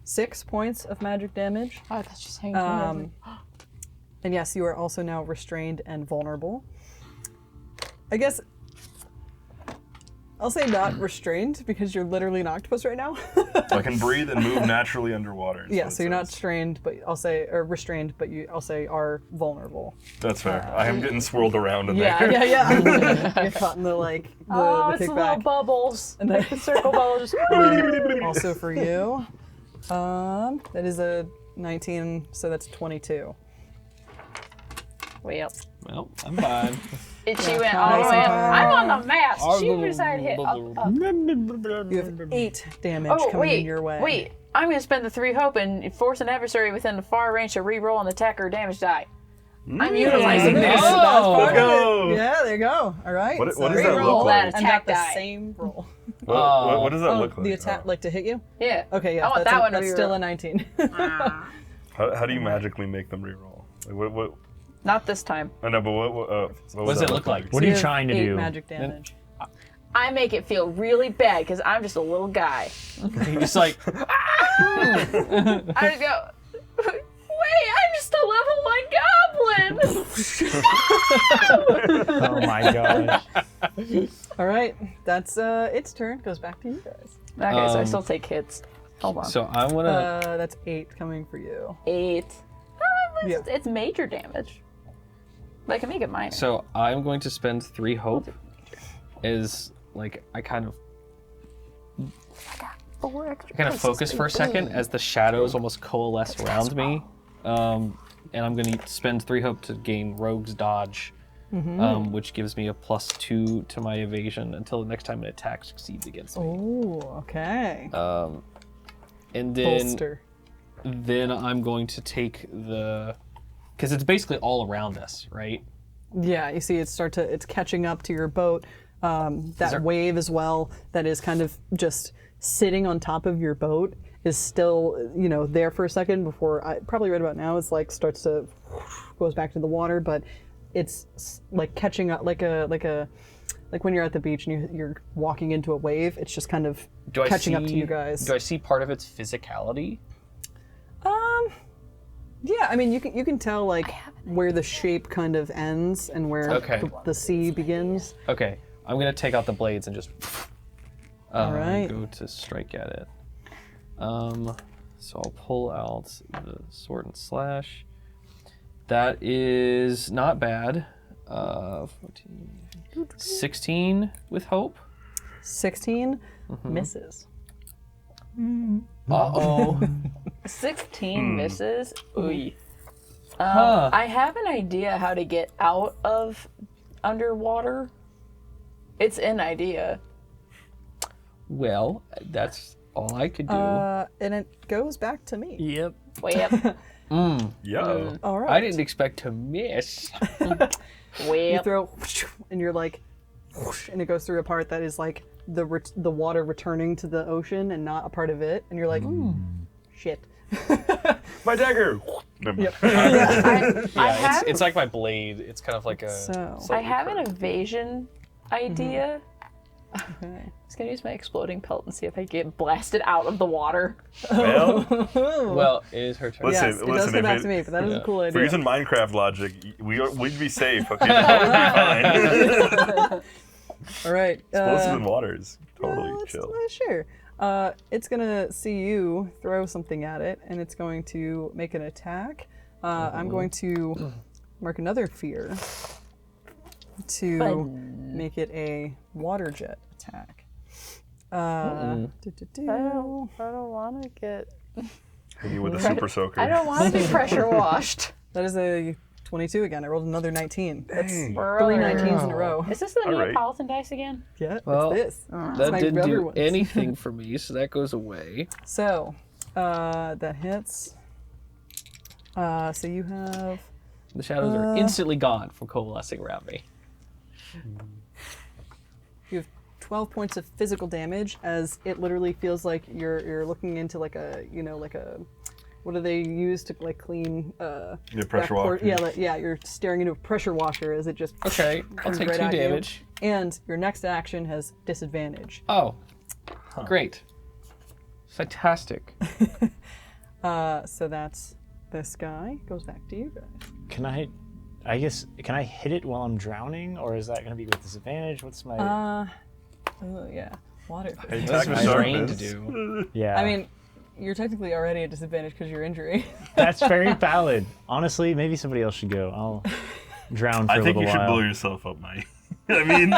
6 points of magic damage. Oh, that's just hanging from me. And yes, you are also now restrained and vulnerable. I guess I'll say not restrained because you're literally an octopus right now. I can breathe and move naturally underwater. is Yeah, what so it you're not says. strained, but I'll say, or restrained, but I'll say are vulnerable. That's fair. I am getting swirled around in Yeah, there. yeah. You're caught in the the Oh, it's the little kickback. bubbles. And then- The circle bubbles. Also for you, that is a 19, so that's 22. Well, Well, I'm fine. she went all the way up. I'm on the mast. She decided to hit up. You have 8 damage Oh, coming wait. in your way. Wait. I'm going to spend the 3 hope and force an adversary within the far range to re-roll an attack or damage die. I'm utilizing this. Oh, Let's go. Yeah, there you go. All right. What so does that Re-roll look that like? and attack got the die. same roll. What does that look like? The attack, Oh. like to hit you? Yeah. Okay, yeah. I want that's that one to that's be still reroll. a 19. How do you magically make them reroll? Like, what? Not this time. I know, but what does it look like? What are you have trying to 8 do? magic damage. I make it feel really bad because I'm just a little guy. It's like, I just go, wait, I'm just a level 1 goblin. Oh my gosh. All right, that's its turn. Goes back to you guys. Okay, so I still take hits. Hold on. so I'm gonna. That's 8 coming for you. 8. Yeah. It's major damage. But I can make it minor. So I'm going to spend 3 hope. Is like I kind of focus for a second as the shadows almost coalesce around me, and I'm going to spend 3 hope to gain Rogue's Dodge, which gives me a +2 to my evasion until the next time an attack succeeds against me. Oh, okay. And then Bolster. then I'm going to take because it's basically all around us, right? Yeah, you see it's catching up to your boat. That wave as well that is kind of just sitting on top of your boat is still, there for a second before, probably right about now, it's like starts to, goes back to the water, but it's like catching up, like when you're at the beach and you're walking into a wave, it's just kind of catching up to you guys. Do I see part of its physicality? Yeah, I mean, you can tell like where the shape kind of ends and where the sea begins. Okay, I'm gonna take out the blades and just All right. go to strike at it. So I'll pull out the sword and slash. That is not bad. 14, 16 with hope. 16 misses. Uh-oh. 16 misses. Ooh. I have an idea how to get out of underwater. It's an idea. Well, that's all I could do. And it goes back to me. Yep. Well, Yo. All right. I didn't expect to miss. You well. throw, and you're like, and it goes through a part that is like the water returning to the ocean and not a part of it, and you're like, shit. My dagger. Yep. It's like my blade. It's kind of like a. So, I have an evasion idea. okay. I'm just gonna use my exploding pelt and see if I get blasted out of the water. Well, Well, it is her turn. Listen, Yes, it does listen, go if back it- to me, but that is a cool if we're idea. using Minecraft logic, we'd be safe. Okay, that would be fine. All right. Explosives in water is totally it's- chill. Sure. It's gonna see you throw something at it, and it's going to make an attack. I'm going to mark another fear to make it a water jet attack. I don't want to get. Hit you with a super soaker. I don't want to be pressure washed. That is a 22 again. I rolled another 19. That's Dang. 3 19s in a row. Is this the All right. Neapolitan dice again? Yeah, Well, it's this. That my didn't other do ones. anything for me, so that goes away. So, that hits. So you have The shadows are instantly gone from coalescing around me. 12 points of physical damage as it literally feels like you're looking into like a what do they use to like clean Pressure washer. yeah, you're staring into a pressure washer as it just Okay, I'll comes take right 2 at you. damage. And your next action has disadvantage. Oh, great. Fantastic. So that's this guy. Goes back to you guys. Can I hit it while I'm drowning, or is that going to be with disadvantage? What's my? Oh yeah, water. That's what I'm trained to do. Yeah. I mean, you're technically already at disadvantage because of your injury. that's very valid. Honestly, maybe somebody else should go. I'll drown for I a think little you should while. blow yourself up, Mike. I mean,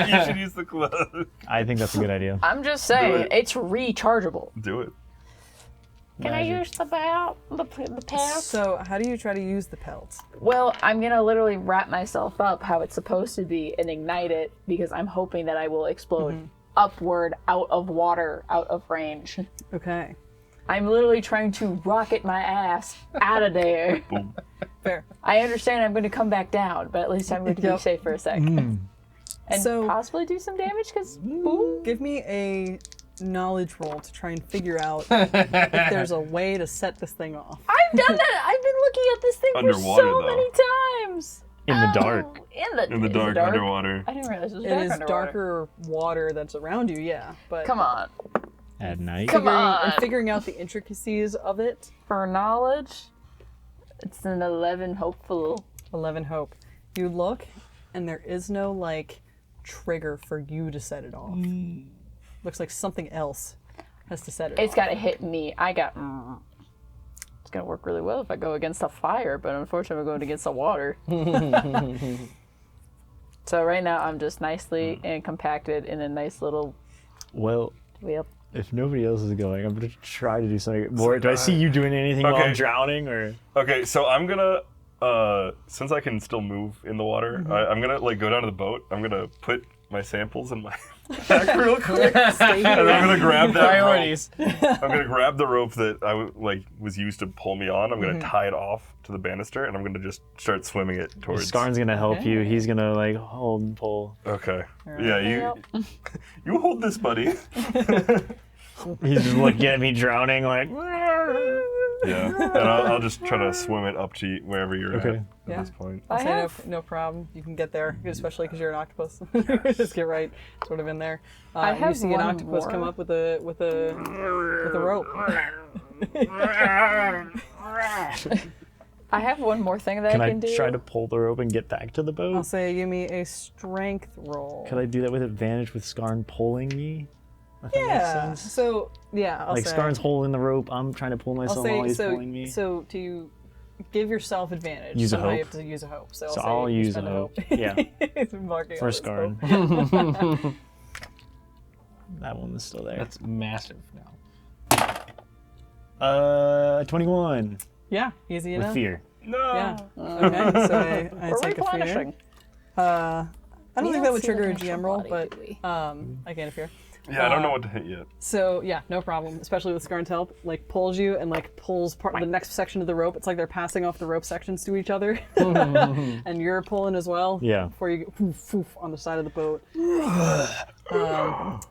you should use the cloak. I think that's a good idea. I'm just saying, it. it's rechargeable. Do it. Can I use the pelt? The pelt? So how do you try to use the pelt? Well, I'm gonna literally wrap myself up how it's supposed to be and ignite it because I'm hoping that I will explode upward, out of water, out of range. Okay. I'm literally trying to rocket my ass out of there. Boom. Fair. I understand I'm going to come back down, but at least I'm going to be Yep. safe for a sec. And So- possibly do some damage because Give me a knowledge roll to try and figure out if there's a way to set this thing off. I've done that. I've been looking at this thing Underwater, for so though. many times. In the dark. In the dark, underwater. I didn't realize it was It dark is underwater. darker water that's around you, yeah. But Come on. At night. Come on. and figuring out the intricacies of it, For knowledge, it's an 11 hopeful. 11 hope. You look, and there is no like trigger for you to set it off. Looks like something else has to set it It's off. got to hit me. It's got gonna work really well if I go against the fire, but unfortunately I'm going against the water. So right now I'm just nicely and compacted in a nice little Well, wheel. if nobody else is going, I'm gonna try to do something more. Do I see you doing anything while I'm drowning, or? Okay, so I'm gonna, since I can still move in the water, I'm gonna like go down to the boat. I'm gonna put my samples in my back real quick, and I'm gonna grab that Priorities. rope. I'm gonna grab the rope that was used to pull me on. I'm gonna tie it off to the banister, and I'm gonna just start swimming it towards. Skarn's gonna help you. He's gonna like hold and pull. Okay. Yeah, you hold this, buddy. He's just looking at me drowning, like. Yeah, and I'll just try to swim it up to wherever you're at this point. I'll say no problem. You can get there, especially because you're an octopus. Just get right, sort of in there. I have you see an one octopus more. come up with a rope. I have one more thing that Can I I can do. try to pull the rope and get back to the I'll boat? say give me a strength roll. Could I do that with advantage with Skarn pulling me? If that makes Yeah. sense. So I'll Like say. Skarn's holding the rope, I'm trying to pull I'll myself say while he's pulling me. so to give yourself advantage. Use a somehow you hope. have to use a hope. So So say I'll you use spend a hope. hope. Yeah. He's marking For on his Skarn. hope. That one is still there. That's massive now. 21 Yeah, easy with enough. fear. No. Yeah. Okay, so I We're take a fear. replenishing. I don't We think don't that would see trigger the a natural GM roll, body, but do we? I can't fear. Yeah, I don't know what to hit yet. So yeah, no problem. Especially with Skarn's help, like pulls you and like pulls part of the next section of the rope. It's like they're passing off the rope sections to each other, and you're pulling as well. Yeah. Before you get poof, poof, on the side of the boat.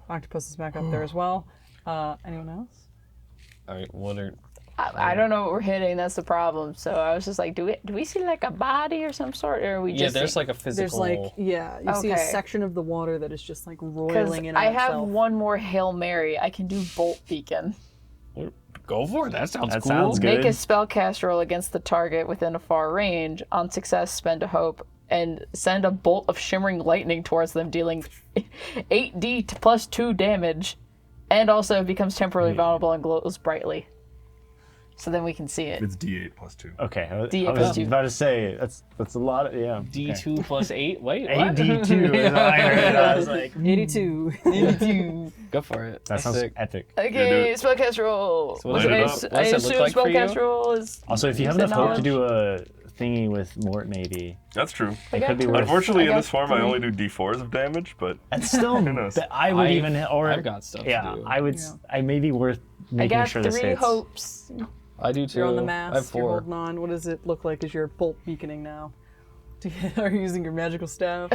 Octopus is back up there as well. Anyone else? All right, what are? I don't know what we're hitting. That's the problem. So I was just like, do we see like a body or some sort, or are we Yeah, just? there's like a physical. There's like you see a Okay. section of the water that is just like Because roiling in on I have itself. one more Hail Mary. I can do Bolt Beacon. Go for it. That sounds That cool. sounds good. Make a spellcast roll against the target within a far range. On success, spend a hope and send a bolt of shimmering lightning towards them, dealing 8d plus 2 damage, and also it becomes temporarily vulnerable and glows brightly. So then we can see it. It's D8 plus 2. Okay, I D8 was plus 2. about to say that's a lot of D2 plus 8. Wait, what? 8d2 is what I heard. I was like, 82. Go for it. that sounds Sick. epic. Okay, spellcast roll. So what does it- what does I it look assume like for you? spellcast roll is. Also, if you have Is enough it hope to knowledge? do a thingy with Mort, maybe That's true. it could be got worth. Unfortunately, I in got this form, I 3. only do D4s of damage, but It's still. knows? I would even or I've got stuff yeah, to do. I would. I may be worth I making got sure this 3 hits. hopes. I do too. You're on the I have mast. You're 4. holding on. What does it look like as you're bolt beaconing now? Are you using your magical staff?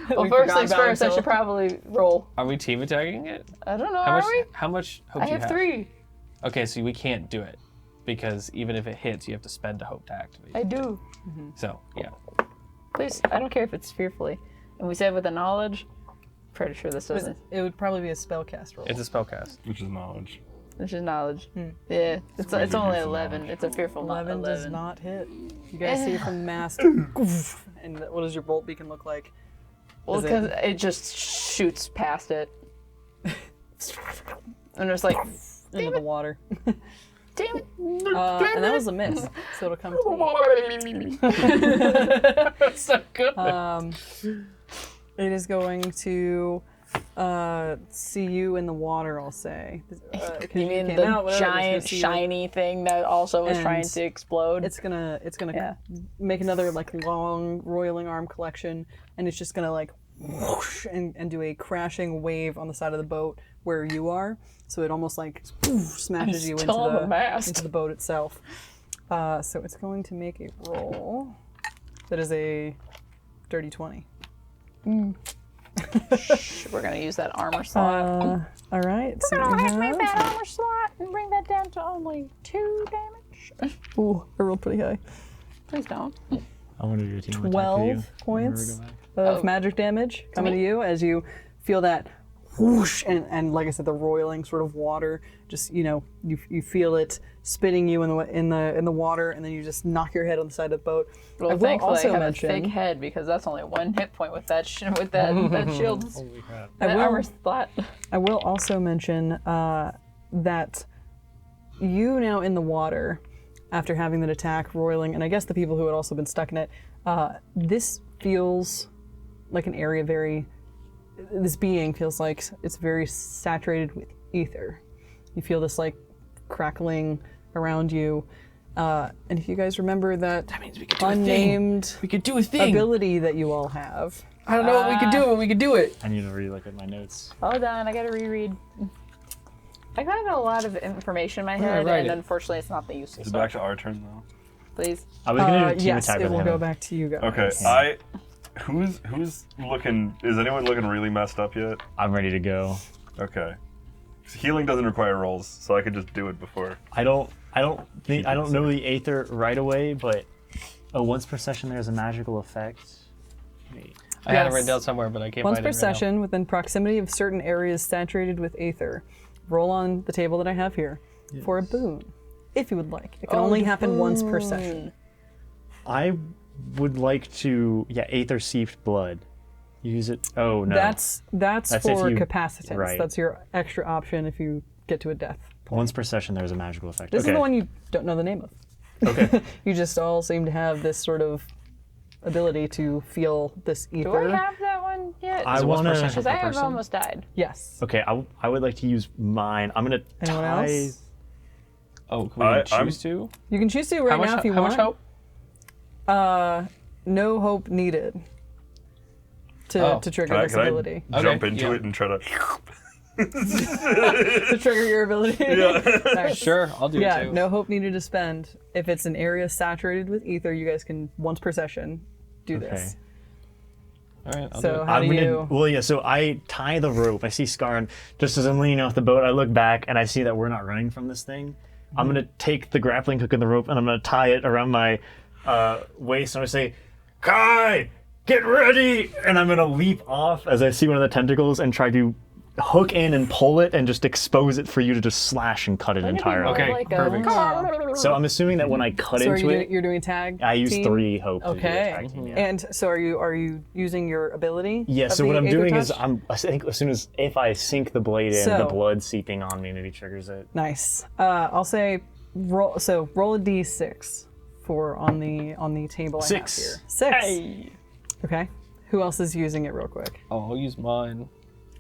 Well, first things first, I should probably roll. Are we team attacking it? I don't know, How are much? we? How much hope I do you have 3. Okay, so we can't do it because even if it hits, you have to spend a hope to activate. I do. So yeah. Please, I don't care if it's fearfully. And we said with the knowledge, pretty sure this doesn't. It would probably be a spellcast roll. It's a spellcast. which is knowledge. It's just knowledge. Yeah, it's only 11. It's a fearful 11 11. does not hit. You guys see from the mast. And what does your bolt beacon look like? Well, Is it- because it just shoots past it. And it's like, Into the water. damn it. And that was a miss. So it'll come to me. So good. It is going to see you in the water, I'll say. 'Cause You mean came the out, whatever, it's gonna giant, see you. shiny thing that also was And trying to explode? It's gonna Yeah. make another like long roiling arm collection, and it's just gonna like whoosh and do a crashing wave on the side of the boat where you are. So it almost like smashes you still on the into mast. the boat itself. So it's going to make a roll. That is a dirty 20. We're going to use that armor slot. All right. So We're we going to make have. that armor slot and bring that down to only 2 damage. Ooh, I rolled pretty high. Please don't. I want to do a team attack with 12 you. points Whenever we go back. of magic damage coming to you as you feel that whoosh and like I said, the roiling sort of water. Just you feel it spinning you in the water, and then you just knock your head on the side of the boat. Well, I will thankfully also I have mention- a thick head because that's only 1 hit point with that that shield. Holy crap. That will- armor slot. I will also mention that you now in the water after having that attack roiling, and I guess the people who had also been stuck in it, this feels like an area this being feels like it's very saturated with ether. You feel this like crackling around you. And if you guys remember that means we could do unnamed We could do a thing. ability that you all have. I don't know what we could do, but we could do it. I need to relook at my notes. Hold on, I gotta reread. I got a lot of information in my head, write and it. unfortunately, it's not the useful Is it stuff. back to our turn though? Please. I was gonna do a team Yes, attack it with will him. go back to you guys. Okay, who's looking? Is anyone looking really messed up yet? I'm ready to go. Okay. Healing doesn't require rolls, so I could just do it before. I don't know the Aether right away, but once per session there's a magical effect. Wait. I had it Yes. written down somewhere, but I can't Once find per it right now. session, within proximity of certain areas saturated with aether, roll on the table that I have here for a boon, if you would like. It can only happen once per session. I would like to, Aether seeped blood. Use it. Oh no. That's That's if for you- capacitance. right. That's your extra option if you get to a death point. Once per session there's a magical effect. This okay. is the one you don't know the name of. Okay. You just all seem to have this sort of ability to feel this ether. Do I have that one yet? I it once per wanna. session? Because I have person? almost died. Yes. Okay, I would like to use mine. I'm gonna Anyone tie. else? Oh, can we I'm- choose to? You can choose to right now if you how want. much hope? No hope needed to trigger Can this I ability. jump Okay, into yeah. it and try to? To trigger your ability. Nice. Sure, I'll do it Yeah, too. no hope needed to spend. If it's an area saturated with ether, you guys can once per session do this. All right, I'll So do it. how do you? Well, yeah. So I tie the rope. I see Scar, just as I'm leaning off the boat, I look back and I see that we're not running from this thing. I'm gonna take the grappling hook and the rope and I'm gonna tie it around my waist. And I'm gonna say, "Kai, get ready!" And I'm gonna leap off as I see one of the tentacles and try to hook in and pull it and just expose it for you to just slash and cut it entirely. Okay, Like perfect. So I'm assuming that when I cut So are into you it, you're doing tag? I use team? 3 hope. To do a Okay. tag team, yeah. And so are you using your ability? Yeah, of so the what I'm Aether doing is Touch? I think as soon as if I sink the blade in, So- the blood seeping on me maybe triggers it. Nice. I'll say roll. So roll a d6 for on the table I 6. have here. 6. Hey. Okay. Who else is using it real quick? Oh, I'll use mine.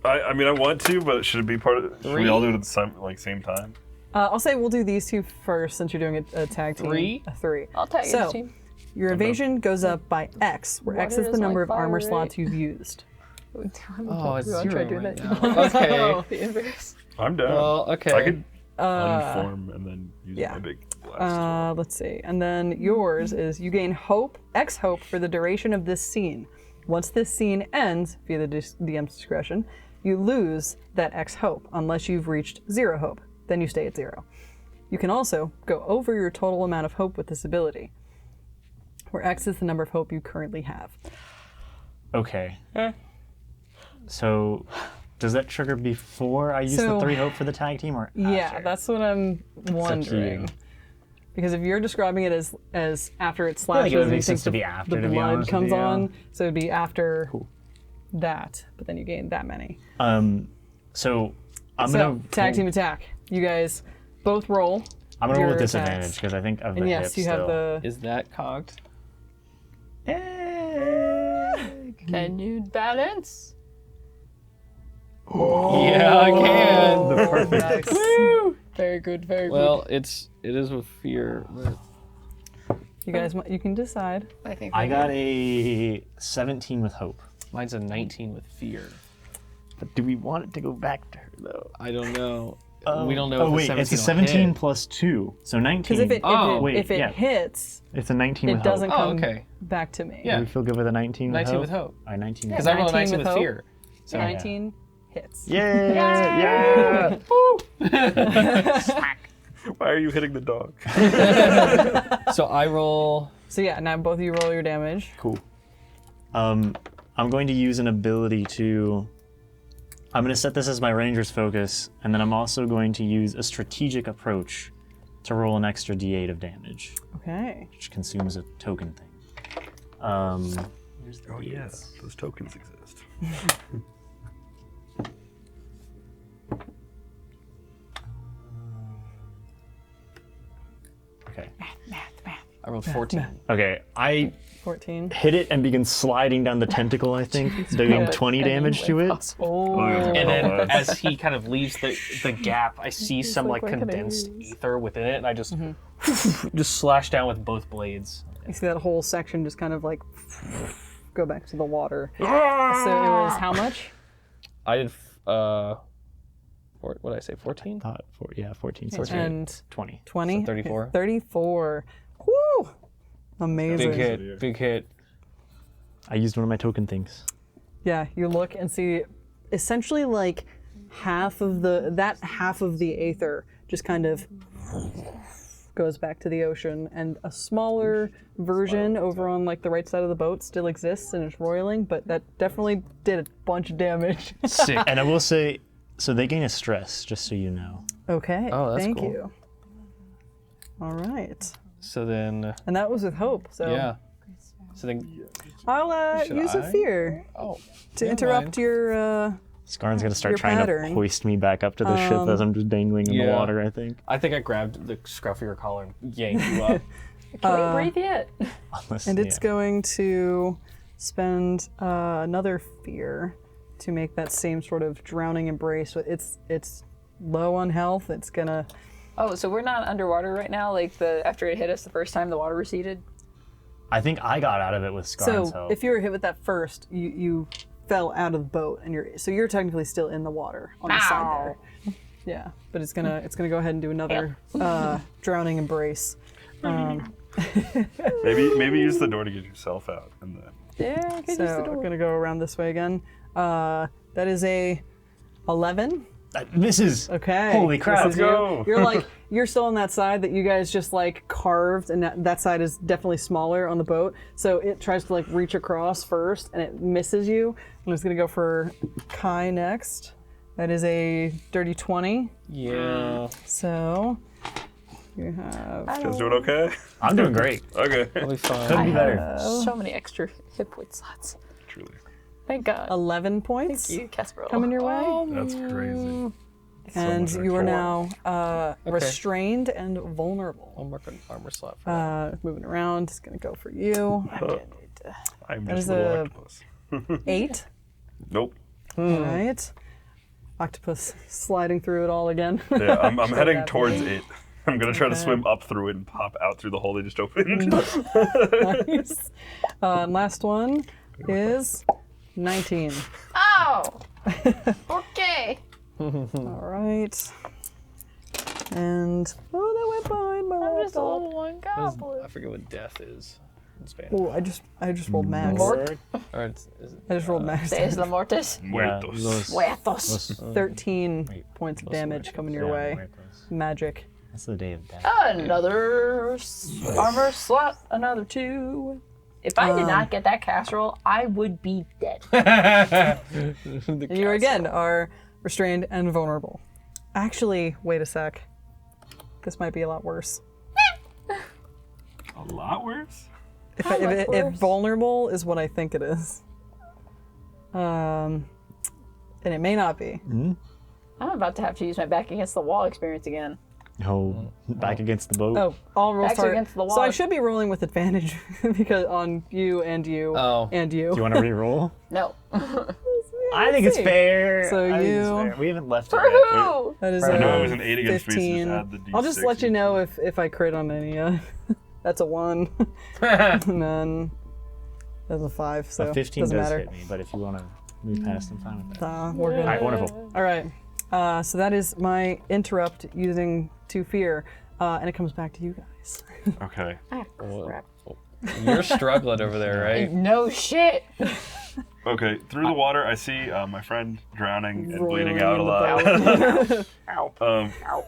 I mean, I want to, but should it be part of? Should we all do it at the same time? I'll say we'll do these two first since you're doing a tag team. 3? A 3. I'll tag So, this team. your evasion goes up by X, where X Water is the is number like of armor fire, slots you've used. Oh, it's You wanna try 0 doing right that? now. Okay. The inverse. I'm down. Well, okay. I could unform and then use yeah. my big blast. Let's see. And then yours is you gain hope, X hope, for the duration of this scene. Once this scene ends, via the DM's discretion, you lose that X hope unless you've reached 0 hope. Then you stay at 0. You can also go over your total amount of hope with this ability, where X is the number of hope you currently have. Okay. So does that trigger before I use So- the 3 hope for the tag team or after? Yeah, that's what I'm It's up to you. wondering. Because if you're describing it as after it like slashes, it would and make you think sense to be after, the to be blood honest with comes you. on, so it'd be after that, but then you gain that many. So I'm So gonna tag team attack. You guys both roll. I'm gonna roll your with disadvantage attacks. because I think of the And yes, hip you have still. the. Is that cocked? Can you balance? Yeah, I can. The perfect. Nice. Very good, very Well, it is with fear. But You guys, you can decide. good. I think I got a 17 with hope. mine's a 19 with fear. But do we want it to go back to her though? I don't know. We don't know. Oh if wait, the it's a 17 will 17 hit. plus 2, so 19. Because if it, Oh, wait, if it yeah. hits, It's a 19 with it doesn't hope. Oh, come okay. back to me. Yeah. Do we feel good with a 19 with 19 hope? with hope. All right, 19 with Because hope. I rolled a 19 with hope. fear. So 19 hits. Yeah! Why are you hitting the dog? So I roll. So yeah, now both of you roll your damage. Cool. I'm going to use an ability to. I'm going to set this as my ranger's focus, and then I'm also going to use a strategic approach to roll an extra d8 of damage, Okay. which consumes a token thing. Where's the Oh d8s? yeah, those tokens exist. Okay. 14. Okay, I 14. hit it and begin sliding down the tentacle, I think, doing 20 damage to it. Oh. And then as he kind of leaves the gap, I see some like like, where can I condensed use? ether within it, and I just just slash down with both blades. You see that whole section just kind of like go back to the water. So it was how much? I did, what did I say, 14? Thought 14, And 20. 20? So 34. 34. Woo! Amazing. Big hit. I used one of my token things. Yeah, you look and see essentially like half of the aether just kind of goes back to the ocean, and a smaller version over on like the right side of the boat still exists and is roiling, but that definitely did a bunch of damage. Sick. And I will say, so they gain a stress, just so you know. Okay, Oh, that's thank cool. you. All right. So then, And that was with hope, so yeah. So then, I'll Should use a I? fear oh, to never interrupt mind. your Scarn's gonna start Your trying pattern. to hoist me back up to the ship as I'm just dangling in the yeah. water, I think. I think I grabbed the scruff of your collar and yanked you up. Can we breathe yet? Unless, and it's yeah. going to spend another fear to make that same sort of drowning embrace. It's low on health. It's gonna. Oh, so we're not underwater right now? Like after it hit us the first time, the water receded? I think I got out of it with Scar's So help. if you were hit with that first, you fell out of the boat, and you're technically still in the water on the side there. Yeah, but it's gonna go ahead and do another drowning embrace. Maybe use the door to get yourself out, and then. Yeah, I could use So the I'm door. gonna go around this way again. That is a 11. This is Okay. Holy crap, This is let's you. go. You're like, you're still on that side that you guys just like carved, and that side is definitely smaller on the boat. So it tries to like reach across first, and it misses you. I'm just gonna go for Kai next. That is a dirty 20. Yeah. So you have. You guys doing okay? I'm doing great. Okay. I'll be fine. Couldn't be better. So many extra hit point slots. Truly. Thank God. 11 points Thank you, Casper. coming your way. That's crazy. And much you are extra now restrained and vulnerable. I'll mark an armor slot for that. Moving around, it's gonna go for you. I'm That just is a little a- octopus. 8. Nope. All right. Octopus sliding through it all again. Yeah, I'm heading that towards way. it. I'm gonna try to swim up through it and pop out through the hole they just opened. Nice. And last one is 19. Oh! Okay. All right. And that went behind my I'm just a laptop. little one goblin. I forget what death is in Spanish. Oh, I just rolled max. Or is it, I just rolled max. Days la mortis. Muertos. Muertos. 13 points of damage coming your way. Magic. That's the day of death. Another armor slot. Another 2. If I did not get that casserole, I would be dead. And you again are restrained and vulnerable. Actually, wait a sec. This might be a lot worse. A lot worse? If vulnerable is what I think it is. And it may not be. I'm about to have to use my back against the wall experience again. Oh, back against the boat. Oh, all rolls Backs are against the So wall. I should be rolling with advantage because on you and you Oh. and you. Do you want to re-roll? No. I think it's see. fair. So I think it's you- fair. We haven't left For it yet. who? That is I know it was a an 8 against me, so 15. just add the D6. I'll just let you know if I crit on any. That's a 1. And then that's a 5. So A 15 doesn't does matter. hit me, but if you want to move past, I'm fine with that. We're good. All right, wonderful. All right. So that is my interrupt using 2 fear, and it comes back to you guys. Okay. Ah, crap. You're struggling over there, right? No shit. Okay, through the water, I see my friend drowning and bleeding Rolling out in a the lot. Ow.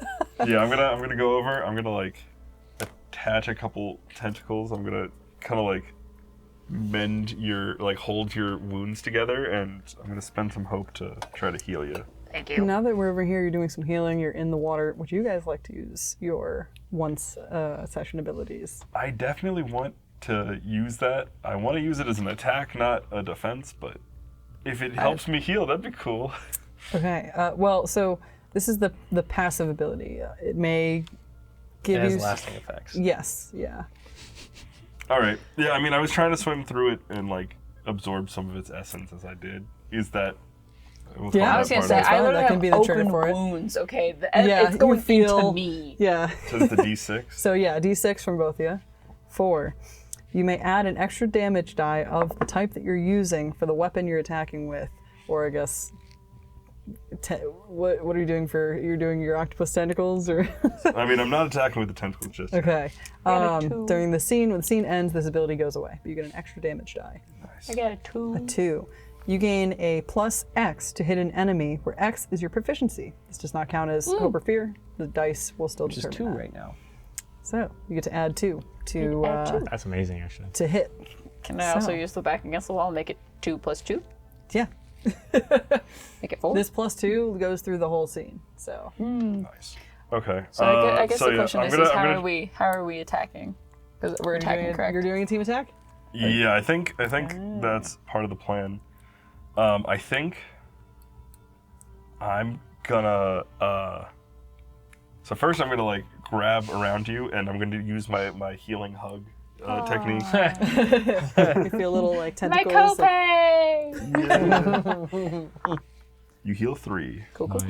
Yeah, I'm gonna go over. I'm gonna like attach a couple tentacles. I'm gonna kind of like hold your wounds together, and I'm gonna spend some hope to try to heal you. Thank you. Now that we're over here, you're doing some healing, you're in the water. Would you guys like to use your once session abilities? I definitely want to use that. I want to use it as an attack, not a defense. But if it helps me heal, that'd be cool. Okay. Well, so this is the passive ability. It may It give has you. lasting effects. Yes. Yeah. All right. Yeah, I mean, I was trying to swim through it and like absorb some of its essence as I did. Is that? Yeah, I was gonna say, That's I fine, literally that can have be the trigger open for it. wounds. Okay, Yeah, it's going you feel- into me. Yeah. So it's the D6. So yeah, D6 from both of you. 4. You may add an extra damage die of the type that you're using for the weapon you're attacking with, or I guess. What are you doing for? You're doing your octopus tentacles, or? I mean, I'm not attacking with the tentacles just. Okay. got a 2. During the scene, when the scene ends, this ability goes away, but you get an extra damage die. I got a 2. 2. You gain a plus X to hit an enemy, where X is your proficiency. This does not count as hope or fear. The dice will still Which is determine 2 that. right now. So you get to add 2 to That's amazing, actually. to hit. Can I also So. use the back against the wall and make it 2 plus 2? Yeah. Make it 4? This plus 2 goes through the whole scene. So Nice. Okay. So I guess the question is how are we attacking? Because we're attacking, correct? you're doing a team attack. Yeah, I think that's part of the plan. I think I'm gonna. So first, I'm gonna like grab around you, and I'm gonna use my healing hug technique. You feel a little like My tentacles. copay! You heal 3. Cool. There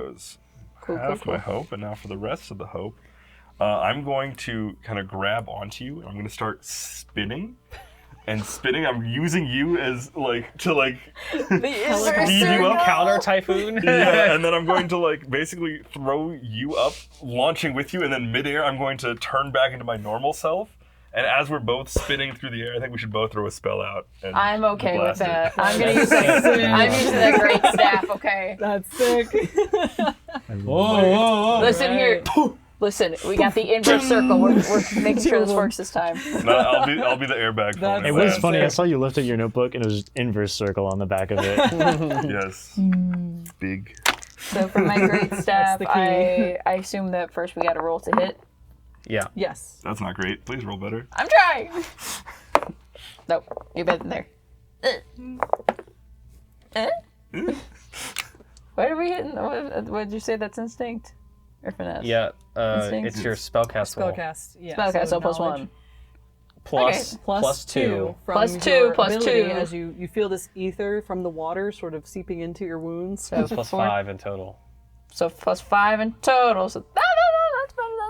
goes half my hope, and now for the rest of the hope, I'm going to kind of grab onto you, and I'm going to start spinning. And spinning, I'm using you as like to like speed you up. Counter typhoon. Yeah, and then I'm going to like basically throw you up, launching with you, and then midair I'm going to turn back into my normal self. And as we're both spinning through the air, I think we should both throw a spell out. And I'm okay with blast it. that. I'm gonna use that. I'm using that great staff, okay? That's sick. Whoa. Listen here. Listen, we got the inverse circle. We're making sure this works this time. No, I'll be the airbag. That's- It was Yeah. funny. I saw you lift up your notebook, and it was inverse circle on the back of it. Yes. Big. So for my great staff, the key. I assume that first we got to roll to hit. Yeah. Yes. That's not great. Please roll better. I'm trying. Nope, you're better than there. What are we hitting? What did you say? That's instinct or finesse? Yeah. Instinct. It's your spellcast roll. Spellcast. Yeah. Spellcast, so plus knowledge. 1. Plus, Okay. plus 2. From Plus your 2, plus ability 2. As you feel this ether from the water sort of seeping into your wounds. So plus 5 in total. So plus 5 in total. So that's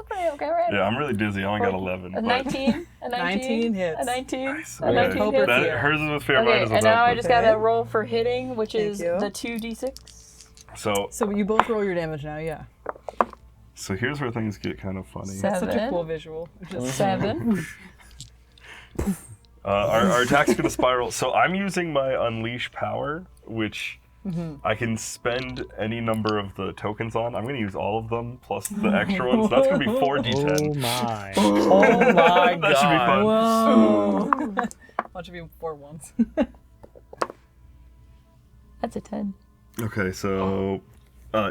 pretty okay, right? Yeah, I'm really dizzy. I only got 11. A but 19, a 19 hits. a 19, Nice. a 19 Hope hits. it's That, here. hers is with fear, mine Okay, is and with now hope. I just gotta roll for hitting, which is you. the 2d6. So You both roll your damage now. Yeah. here's where things get kind of funny. That's such a 7. cool visual. Just 7. Our attack's gonna spiral. So I'm using my unleash power, which I can spend any number of the tokens on. I'm gonna use all of them plus the extra ones. That's gonna be 4d10. Oh my. Oh my That should be fun. Whoa. Why don't you be 4 ones? That's a 10. Okay, so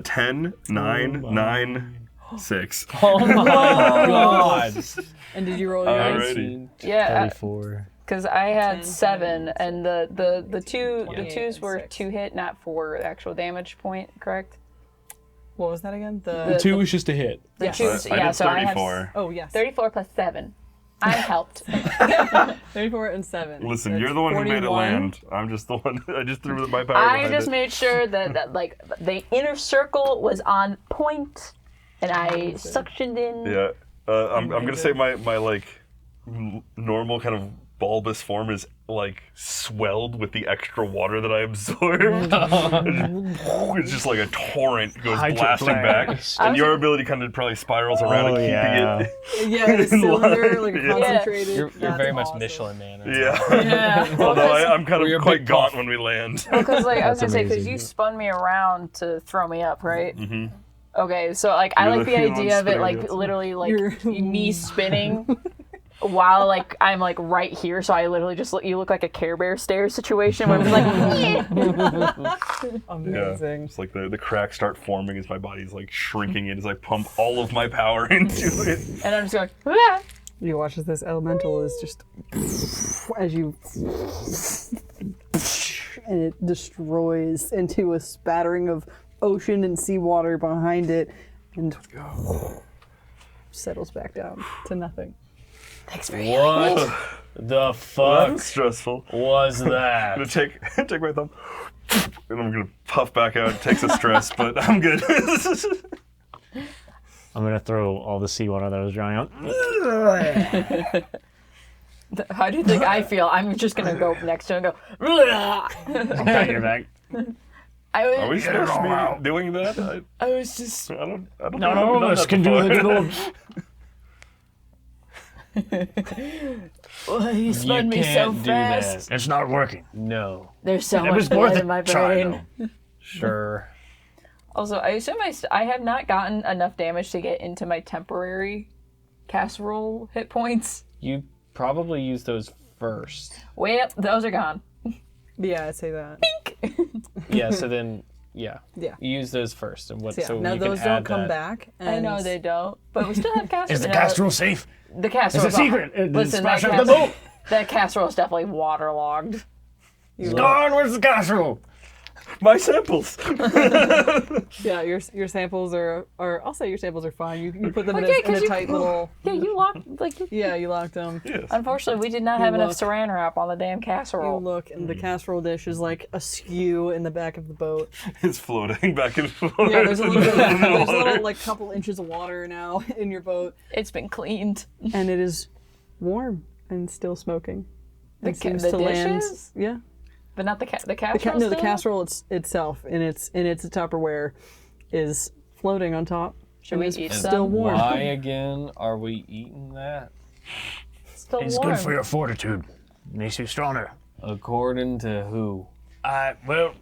10, 9, 9, 6. Oh my god. And did you roll yours? Alrighty. Yeah, 34. because I had 10, 7, and the twos 28, were and 6. 2 hit, not 4 actual damage point, correct? What was that again? The 2 was just a hit. The Yes. twos, I yeah. did So I have 34. Oh yes. 34 plus 7. I helped. 34 and 7. Listen, That's you're the one who made it 41. land. I'm just the one. I just threw my power I behind just it. made sure that like the inner circle was on point, and I suctioned in. Yeah, I'm gonna say my like normal kind of bulbous form is like swelled with the extra water that I absorbed. It's just like a torrent goes Hydro blasting back, blast. and your ability kind of probably spirals around and Oh, keeping yeah. it. Yeah, the cylinder, like Yeah. concentrated. You're That's very much awesome. Michelin Man. Yeah. Yeah. Although I'm kind You're of a quite big gaunt puff. when we land. Because like I was That's gonna say, because amazing. you spun me around to throw me up, right? Mm-hmm. Okay, so like I You're like the the one idea of it, spinning like it. literally like You're- me spinning. While like I'm like right here, so I literally just you look like a Care Bear stairs situation where I'm like, Amazing. It's like the cracks start forming as my body's like shrinking in as I pump all of my power into it. and I'm just going, ah! You watch as this elemental is just as you and it destroys into a spattering of ocean and seawater behind it and settles back down to nothing. Thanks for What the fuck That's stressful. was I'm that? gonna take my thumb, and I'm gonna puff back out. It takes a stress, but I'm good. I'm gonna throw all the seawater that I was drowning out. How do you think I feel? I'm just gonna go next to him and go. Pat your back. Are we supposed to be doing that? I was just. I don't None know. of us can do the good old. Oh, you spun me so can't do that. fast. It's not working. No. There's so It much was worth blood a in my try, brain. though. Sure. Also, I assume I have not gotten enough damage to get into my temporary casserole hit points. You probably use those first. Well, those are gone. Yeah, I'd say that. Yeah, so then, yeah. Yeah. You use those first. And what, So, yeah. so Now you can those don't add come that. back. I know and- they don't, but we still have casserole. Is the casserole safe? The casserole. It's a secret. Listen, that, Splash up the boat. that casserole is definitely waterlogged. Darn, where's the casserole? My samples. Yeah, your samples are I'll say your samples are fine. You put them in, Okay, a, in 'cause a you- tight little. Yeah, you locked Yeah, you locked them. Yes. Unfortunately, we did not have enough look. saran wrap on the damn You casserole. look, and the casserole dish is like askew in the back of the boat. It's floating back and forth. Yeah, there's a little bit, in the there's a water. little like couple inches of water now in your boat, It's been cleaned. and it is warm and still smoking. It ca- seems the to land. dishes? Yeah. But not the The casserole. no, the still? casserole itself in its Tupperware is floating on top. Should we It's eat still some? warm. Why again are we eating that? Still It's warm. good for your fortitude. Makes you stronger. According to who? Well,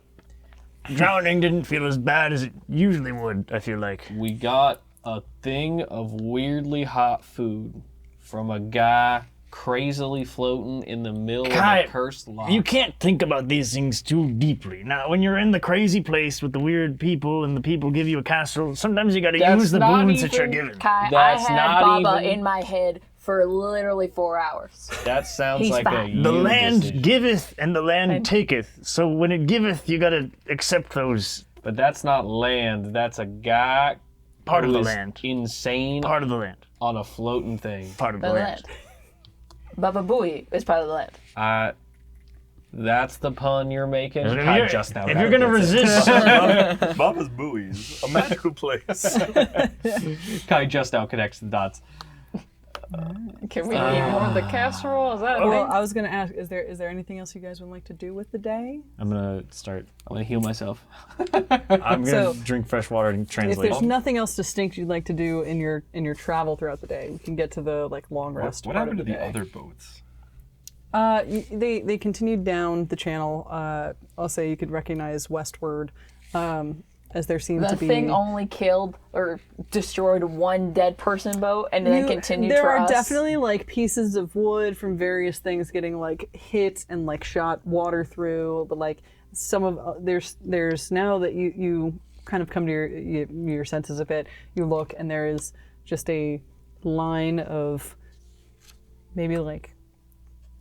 drowning didn't feel as bad as it usually would, I feel like. We got a thing of weirdly hot food from a guy crazily floating in the middle Kai, of a cursed loc. You can't think about these things too deeply. Now, when you're in the crazy place with the weird people and the people give you a casserole, sometimes you gotta That's use the not boons that you're even- given. Kai, That's I had not Baba even- in my head for literally 4 hours. That sounds He's like fine. a The you land decision. giveth and the land taketh. So when it giveth, you gotta accept those But that's not land. That's a guy part of who the is land. insane Part of the land. on a floating thing. Part of the The land. land. Baba Booey is part of the land. That's the pun you're making. If Kai you're, just now if got you're it. gonna resist, Baba's Buoys, a magical place. Kai just now connects the dots. Can we eat more of the casserole? Is that a Well, thing? I was gonna ask, is there anything else you guys would like to do with the day? I'm gonna start. I'm gonna heal myself. I'm gonna So- drink fresh water and If translate. there's nothing else distinct you'd like to do in your travel throughout the day, we can get to the like long rest. What part happened to of the day. other boats? They continued down the channel. I'll say you could recognize westward, as there seemed The to be. thing only killed or destroyed one dead person boat and then continued there for are us. definitely like pieces of wood from various things getting like hit and like shot water through, but like some of there's now that you kind of come to your senses a bit, you look and there is just a line of maybe like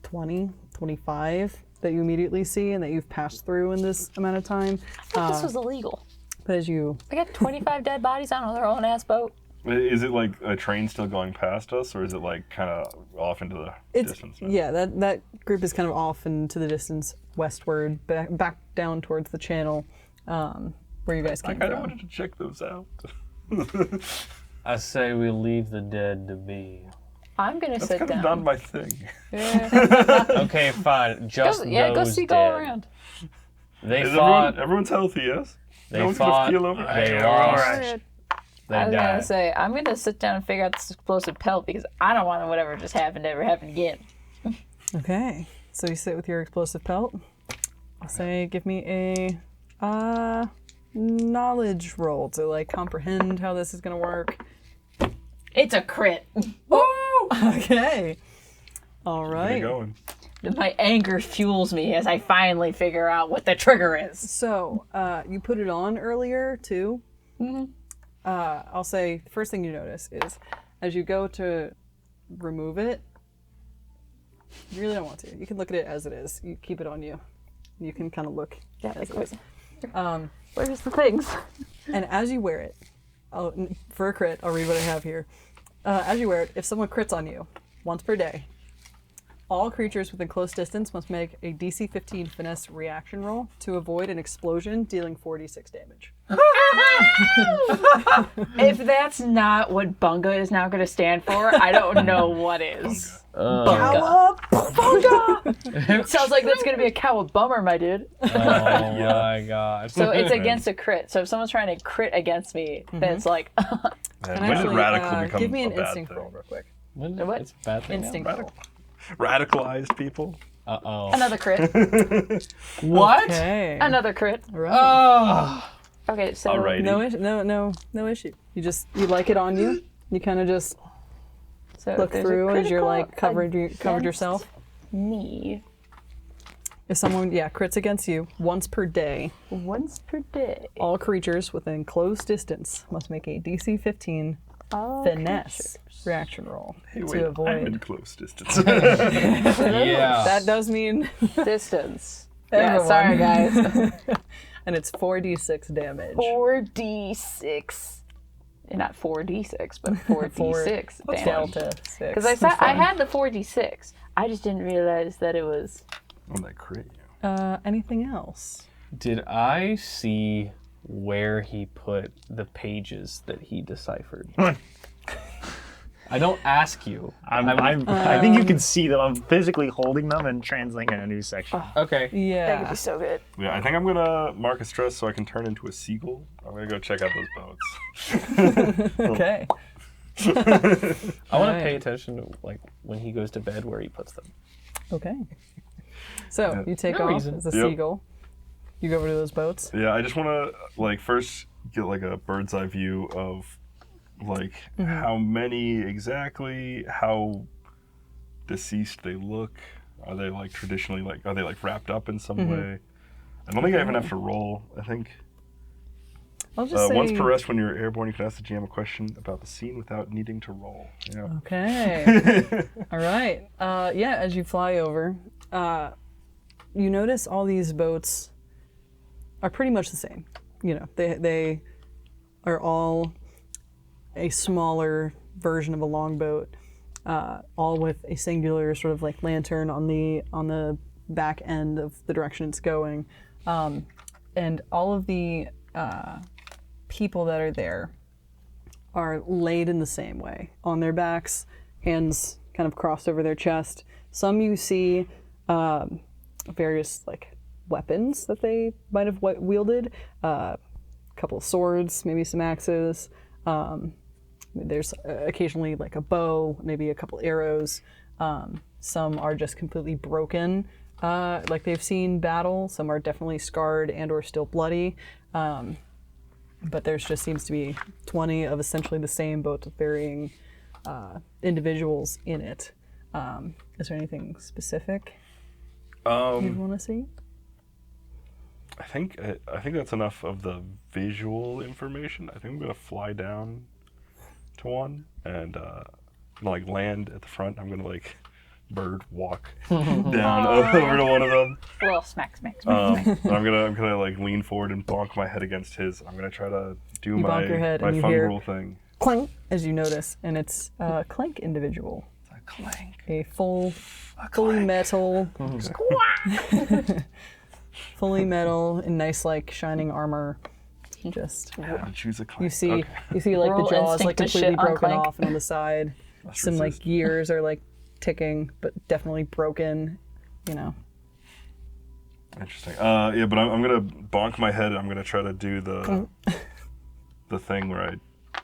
20, 25 that you immediately see and that you've passed through in this amount of time. I thought this was illegal. But as you I got 25 dead bodies on their own ass boat. Is it like a train still going past us, or is it like kind of off into the distance? Now? yeah, that group is kind of off into the distance westward, back down towards the channel, where you guys I came kind of from. wanted to check those out. I say we leave the dead to be. I'm gonna That's sit kind of down. not my thing. Okay, fine. Just Go those see, dead. go around. They Is fought. everyone's healthy, yes? They no one's fought. gonna keel over? They You're lost. all right. They I was gonna died. say, I'm gonna sit down and figure out this explosive pelt because I don't want whatever just happened to ever happen again. Okay, so you sit with your explosive pelt. I'll say, give me a knowledge roll to like comprehend how this is gonna work. It's a crit. Okay. All Get it right. going. My anger fuels me as I finally figure out what the trigger is. So you put it on earlier too. Mm-hmm. I'll say the first thing you notice is as you go to remove it, you really don't want to. You can look at it as it is. You keep it on you. You can kind of look as it is. Where's the things? And as you wear it, for a crit, I'll read what I have here. As you wear it, if someone crits on you, once per day. All creatures within close distance must make a DC 15 finesse reaction roll to avoid an explosion, dealing 4d6 damage. If that's not what Bunga is now going to stand for, I don't know what is. Bunga. Sounds like that's going to be a cow bummer, my dude. Oh my god. So it's against a crit. So if someone's trying to crit against me, then it's like, Man, when did radical become give me an a bad instinct thing? roll real quick. What? It's a bad thing. Instinct roll. Radicalized people. Uh-oh. Another crit. What? Okay. Another crit. Right. Oh. Okay, so Alrighty. No issue. You like it on you. You kind of just so look there's a through as you're like critical covered yourself. me If someone crits against you once per day, once per day. all creatures within close distance must make a DC 15 All finesse reaction roll Hey, wait, to I'm in avoid. close distance. Yeah. That does mean distance. everyone. Yeah, sorry guys. And it's 4d6 damage. 4d6. Not 4d6, but 4d6 damage. Delta 6. Because I had the 4d6. I just didn't realize that it was. On that crit. Anything else? Did I see where he put the pages that he deciphered? I don't ask you. I think you can see them. I'm physically holding them and translating in a new section. Okay. That could Yeah. be so good. Yeah, I think I'm gonna mark a stress so I can turn into a seagull. I'm gonna go check out those boats. Okay. I want to Right. pay attention to like when he goes to bed where he puts them. Okay. So you take No off reason. as a Yep. seagull. You go over to those boats. Yeah, I just wanna first get a bird's eye view of how many exactly, how deceased they look. Are they traditionally are they wrapped up in some way? I don't think I even have to roll. I think I'll just say. once per rest when you're airborne, you can ask the GM a question about the scene without needing to roll. Yeah. Okay. All right. As you fly over, you notice all these boats are pretty much the same. They are all a smaller version of a longboat, all with a singular sort of lantern on the back end of the direction it's going, and all of the people that are there are laid in the same way, on their backs, hands kind of crossed over their chest. Some you see various weapons that they might have wielded, a couple of swords, maybe some axes. There's occasionally a bow, maybe a couple arrows. Some are just completely broken, they've seen battle. Some are definitely scarred and or still bloody. But there's just seems to be 20 of essentially the same boats with varying individuals in it. Is there anything specific you'd want to see? I think that's enough of the visual information. I think I'm gonna fly down to one and land at the front. I'm gonna bird walk down over to one of them. Well, smack. And I'm gonna lean forward and bonk my head against his. I'm gonna try to do You my bonk your head my and you fun hear- rule thing. Clank, as you notice, and it's a clank individual. A clank. A fully metal, fully metal in nice shining armor. Just I have to choose a clank. you see, Okay. the Roll jaws instinct to completely shit on broken Clank. off, and on the side, some resist. gears are ticking, but definitely broken. Interesting. Yeah, but I'm gonna bonk my head. I'm gonna try to do the thing where I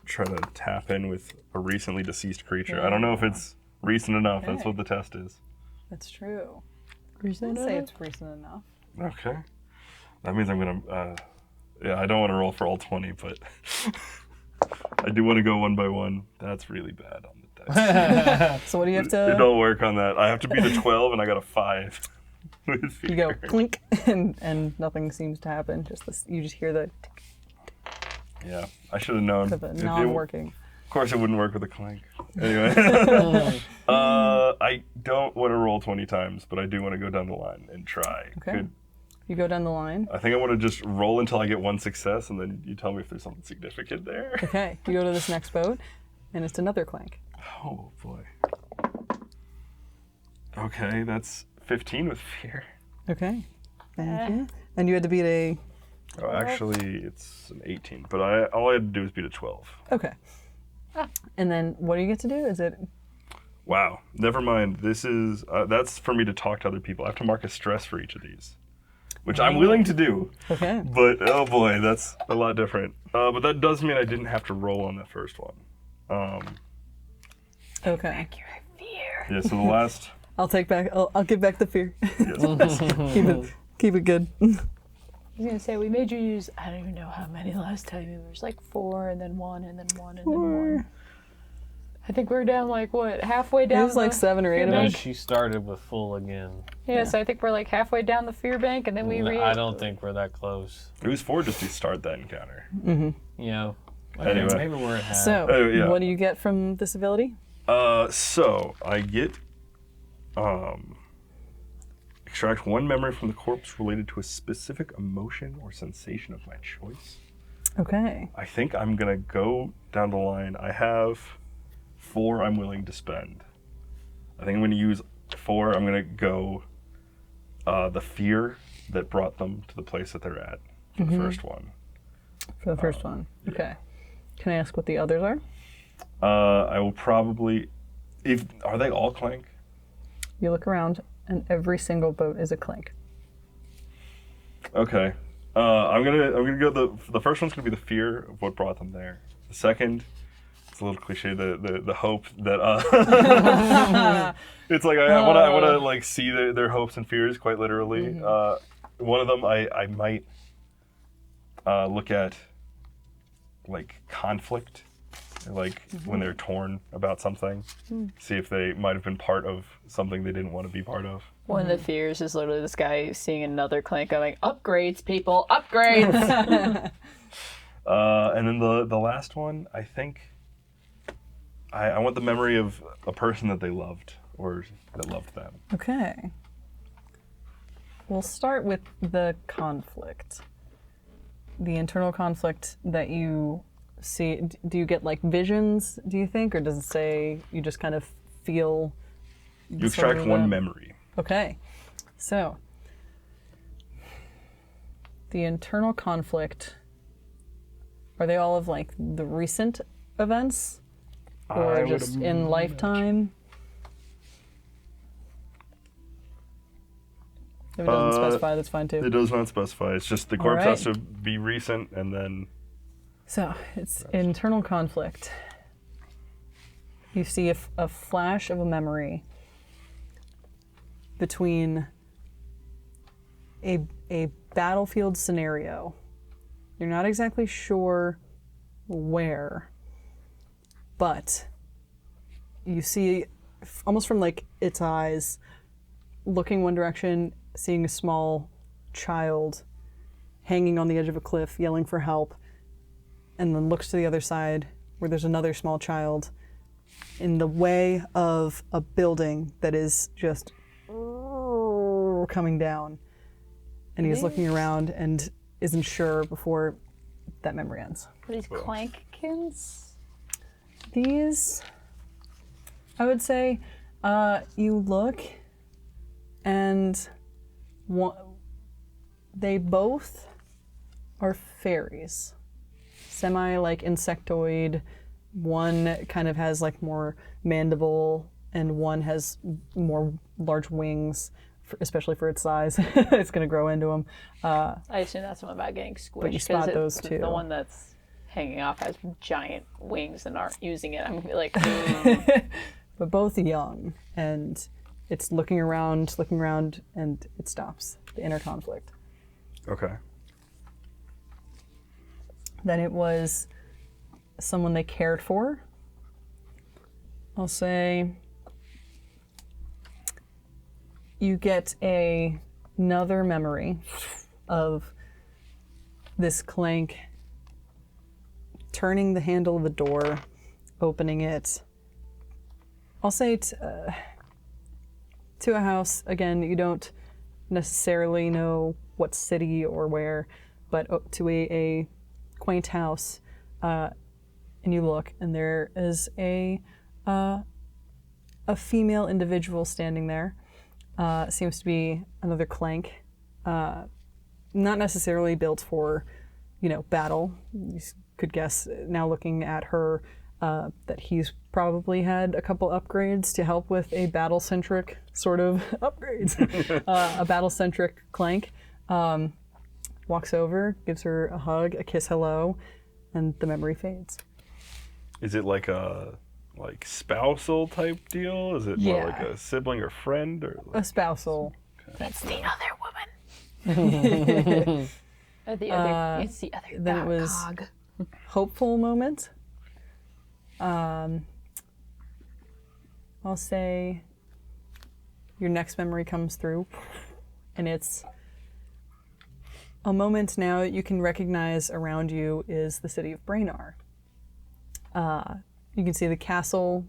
try to tap in with a recently deceased creature. I don't know if it's recent enough. That's Okay. what the test is. That's true. I'd say it's recent enough. Okay. That means I'm gonna. Yeah, I don't want to roll for all 20, but I do want to go one by one. That's really bad on the dice. So what do you have It to? don't work on that. I have to beat a 12, and I got a 5. with You go fear. clink, and nothing seems to happen. You just hear the tick Yeah, I should have known. of the If it- non-working. Of course, it wouldn't work with a clank. Anyway, I don't want to roll 20 times, but I do want to go down the line and try. Okay. You go down the line. I think I want to just roll until I get one success, and then you tell me if there's something significant there. Okay. You go to this next boat, and it's another clank. Oh boy. Okay, that's 15 with fear. Okay. Thank you. And you had to beat a. Oh, actually, it's an 18, but all I had to do was beat a 12. Okay. And then what do you get to do? Is it. Wow, never mind. This is, that's for me to talk to other people. I have to mark a stress for each of these, which I'm willing to do. Okay. But, oh boy, that's a lot different. But that does mean I didn't have to roll on that first one. Okay. Yeah, so the last, I'll take back. I'll give back the fear. yes. Keep it good. I was gonna say we made you use I don't even know how many last time. It was like 4 and then 1 and then 1 and then 1. I think we're down like what halfway down. It was like 7 or 8 of And them. she started with full again. Yeah, so I think we're like halfway down the fear bank, and then we. I don't think we're that close. It was 4 just to start that encounter. Yeah. Anyway. Maybe we're at half. So, yeah. what do you get from this ability? So I get, extract 1 memory from the corpse related to a specific emotion or sensation of my choice. Okay. I think I'm gonna go down the line. I have 4 I'm willing to spend. I think I'm gonna use 4. I'm gonna go the fear that brought them to the place that they're at for the first one. For the first one. Okay. Can I ask what the others are? I will probably, are they all clank? You look around, and every single boat is a clink. Okay. I'm gonna go the first one's gonna be the fear of what brought them there. The second, it's a little cliche, the hope that it's like I wanna like see their hopes and fears quite literally. One of them I might look at like conflict, like when they're torn about something, see if they might have been part of something they didn't want to be part of. One of the fears is literally this guy seeing another clank going, upgrades, people, upgrades! And then the last one, I think, I want the memory of a person that they loved or that loved them. Okay. We'll start with the conflict. The internal conflict that you see. Do you get like visions, do you think? Or does it say you just kind of feel? You extract 1 memory. Okay. So, the internal conflict, are they all of like the recent events? Or just in lifetime? If it doesn't specify, that's fine too. It does not specify. It's just the corpse right. has to be recent and then... So, it's internal conflict. You see a flash of a memory between a battlefield scenario. You're not exactly sure where, but you see, almost from like its eyes, looking one direction, seeing a small child hanging on the edge of a cliff, yelling for help, and then looks to the other side where there's another small child in the way of a building that is just coming down. And he's looking around and isn't sure before that memory ends. Are these Clankkins? These, I would say, you look and they both are fairies. Semi like insectoid. One kind of has like more mandible and one has more large wings, especially for its size. It's going to grow into them. I assume that's one about getting squished. But you spot those 'cause too. The one that's hanging off has giant wings and aren't using it. I'm like, But both young, and it's looking around, and it stops. The inner conflict. Okay. Then it was someone they cared for. I'll say you get another memory of this clank turning the handle of a door, opening it. I'll say to a house. Again, you don't necessarily know what city or where, but to a quaint house, and you look, and there is a female individual standing there. seems to be another clank. Not necessarily built for, battle. You could guess now looking at her that he's probably had a couple upgrades to help with a battle-centric sort of upgrades. A battle-centric clank. Walks over, gives her a hug, a kiss hello, and the memory fades. Is it like a spousal type deal? Is it more Yeah. like a sibling or friend or A spousal. It's the other woman. It's the other Then it was cog. hopeful moment. I'll say your next memory comes through, and it's a moment now that you can recognize around you is the city of Braynar. You can see the castle.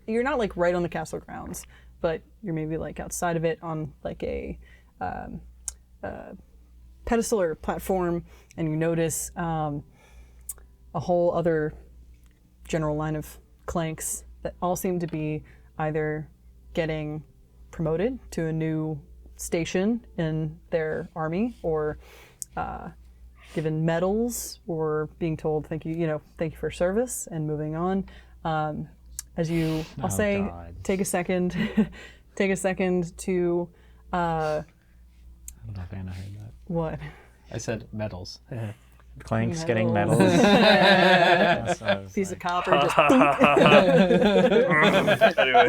You're not like right on the castle grounds, but you're maybe like outside of it on like a pedestal or platform, and you notice a whole other general line of clanks that all seem to be either getting promoted to a new station in their army, or given medals, or being told thank you for service and moving on. As you, I'll say, God. take a second to I don't know if Anna heard that. what? I said medals. Clanks getting Medals. medals. That's what I was Piece of like. copper just anyway.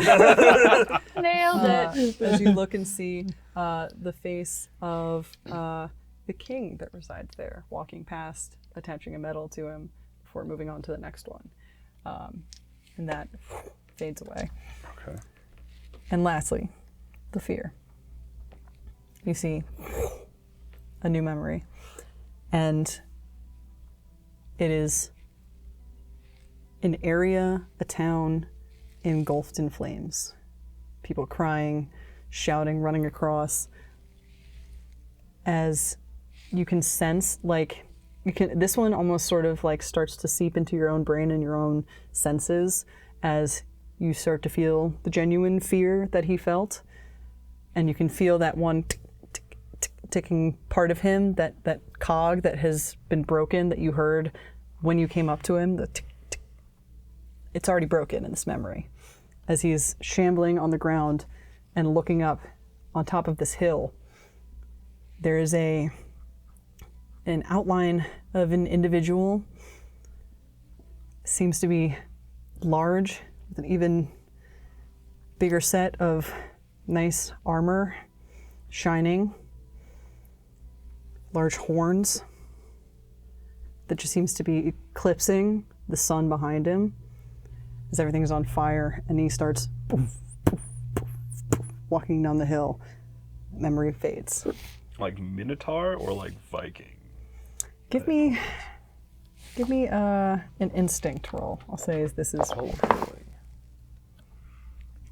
Nailed it. as you look and see the face of the king that resides there, walking past, attaching a medal to him before moving on to the next one. And that fades away. Okay. And lastly, the fear. You see a new memory. And it is an area, a town engulfed in flames. People crying, shouting, running across. As you can sense, this one almost sort of like starts to seep into your own brain and your own senses as you start to feel the genuine fear that he felt. And you can feel that one ticking part of him, that cog that has been broken that you heard when you came up to him, the tick, tick. It's already broken in this memory. As he's shambling on the ground and looking up on top of this hill, there is an outline of an individual. Seems to be large, with an even bigger set of nice armor, shining, large horns that just seems to be eclipsing the sun behind him as everything's on fire, and he starts poof, poof, poof, poof, walking down the hill. Memory fades. Like Minotaur or like Viking? Give me an instinct roll. I'll say this is Oh, boy.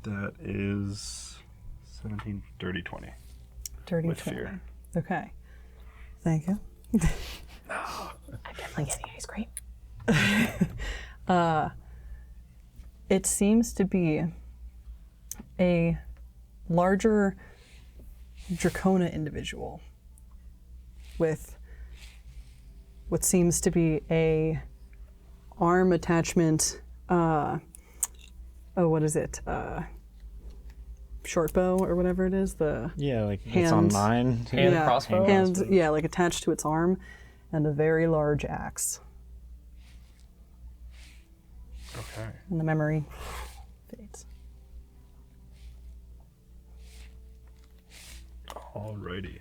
That is 17, dirty 20. dirty with 20. fear. Okay. Thank you. I'm definitely getting ice cream. It seems to be a larger Dracona individual with what seems to be a arm attachment. What is it? Short bow or whatever it is. Yeah, like it's on Hand- mine. Hand crossbow? Hand, yeah, like attached to its arm, and a very large axe. Okay. And the memory fades. Alrighty.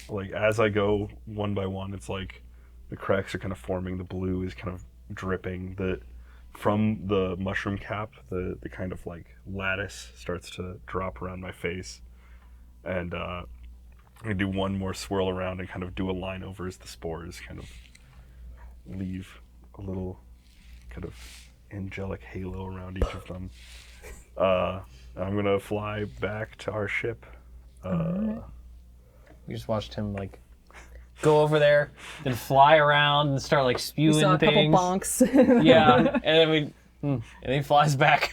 Like as I go one by one, it's like the cracks are kind of forming. The blue is kind of dripping. From the mushroom cap, the kind of like lattice starts to drop around my face, and I do one more swirl around and kind of do a line over as the spores kind of leave a little kind of angelic halo around each of them. I'm gonna fly back to our ship. We just watched him like go over there, then fly around and start like You spewing saw a couple things. bonks. Yeah, and then and then he flies back.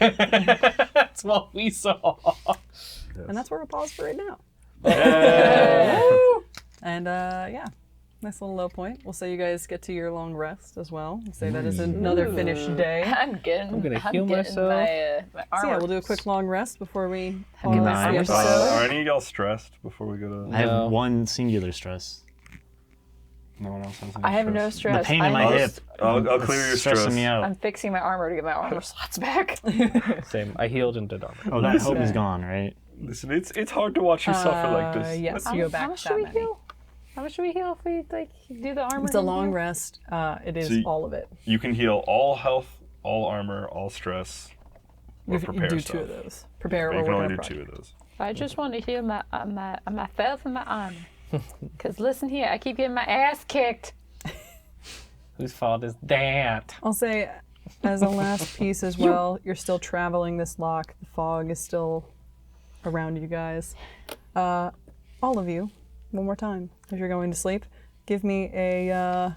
That's what we saw. And that's where we'll pause for right now. And yeah, nice little low point. We'll say you guys get to your long rest as well. We'll say that is another finished day. I'm gonna heal getting myself. my So armor. yeah, we'll do a quick long rest before we Get my end the armor episode. Are any of y'all stressed before we go to? I have No. one singular stress. No one else has any I have no The stress. pain in my I'm, hip. I'll clear your stressing stress. me out. I'm fixing my armor to get my armor slots back. Same. I healed and did armor. Oh, that hope is gone, right? Listen, it's hard to watch you suffer like this. Yes, How you go back how much that do we many. heal? How much do we heal if we like do the armor? It's a and long heal? rest. It is So you- all of it. You can heal all health, all armor, all stress, or You can prepare do stuff. two of those. Prepare But or you can work only on a do two project. of those. I just want to heal myself and my armor. Cause listen here, I keep getting my ass kicked. Whose fault is that? I'll say, as a last piece as well, you're still traveling this lock. The fog is still around you guys. All of you, one more time, as you're going to sleep, give me a,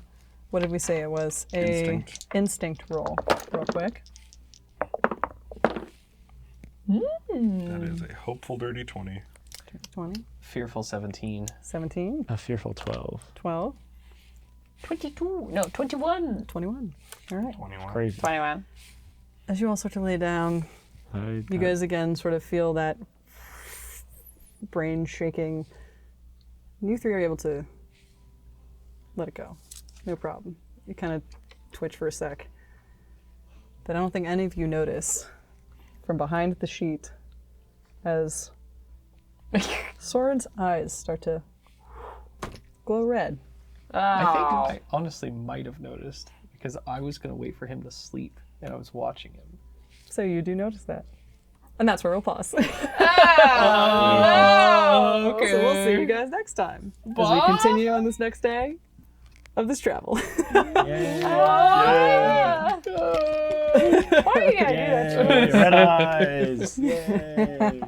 what did we say it was? Instinct. Instinct roll, real quick. That is a hopeful dirty 20. 20, Fearful 17. 17, A fearful 12. 12, 22. No, 21. 21. All right. 21. Crazy. 21. As you all start to lay down, you guys again sort of feel that brain shaking. You three are able to let it go. No problem. You kind of twitch for a sec. But I don't think any of you notice from behind the sheet as Søren's eyes start to glow red. I think I honestly might have noticed because I was going to wait for him to sleep and I was watching him. So you do notice that. And that's where we'll pause. Okay. So we'll see you guys next time as we continue on this next day of this travel. Why are you gonna do that? Red eyes. Yay.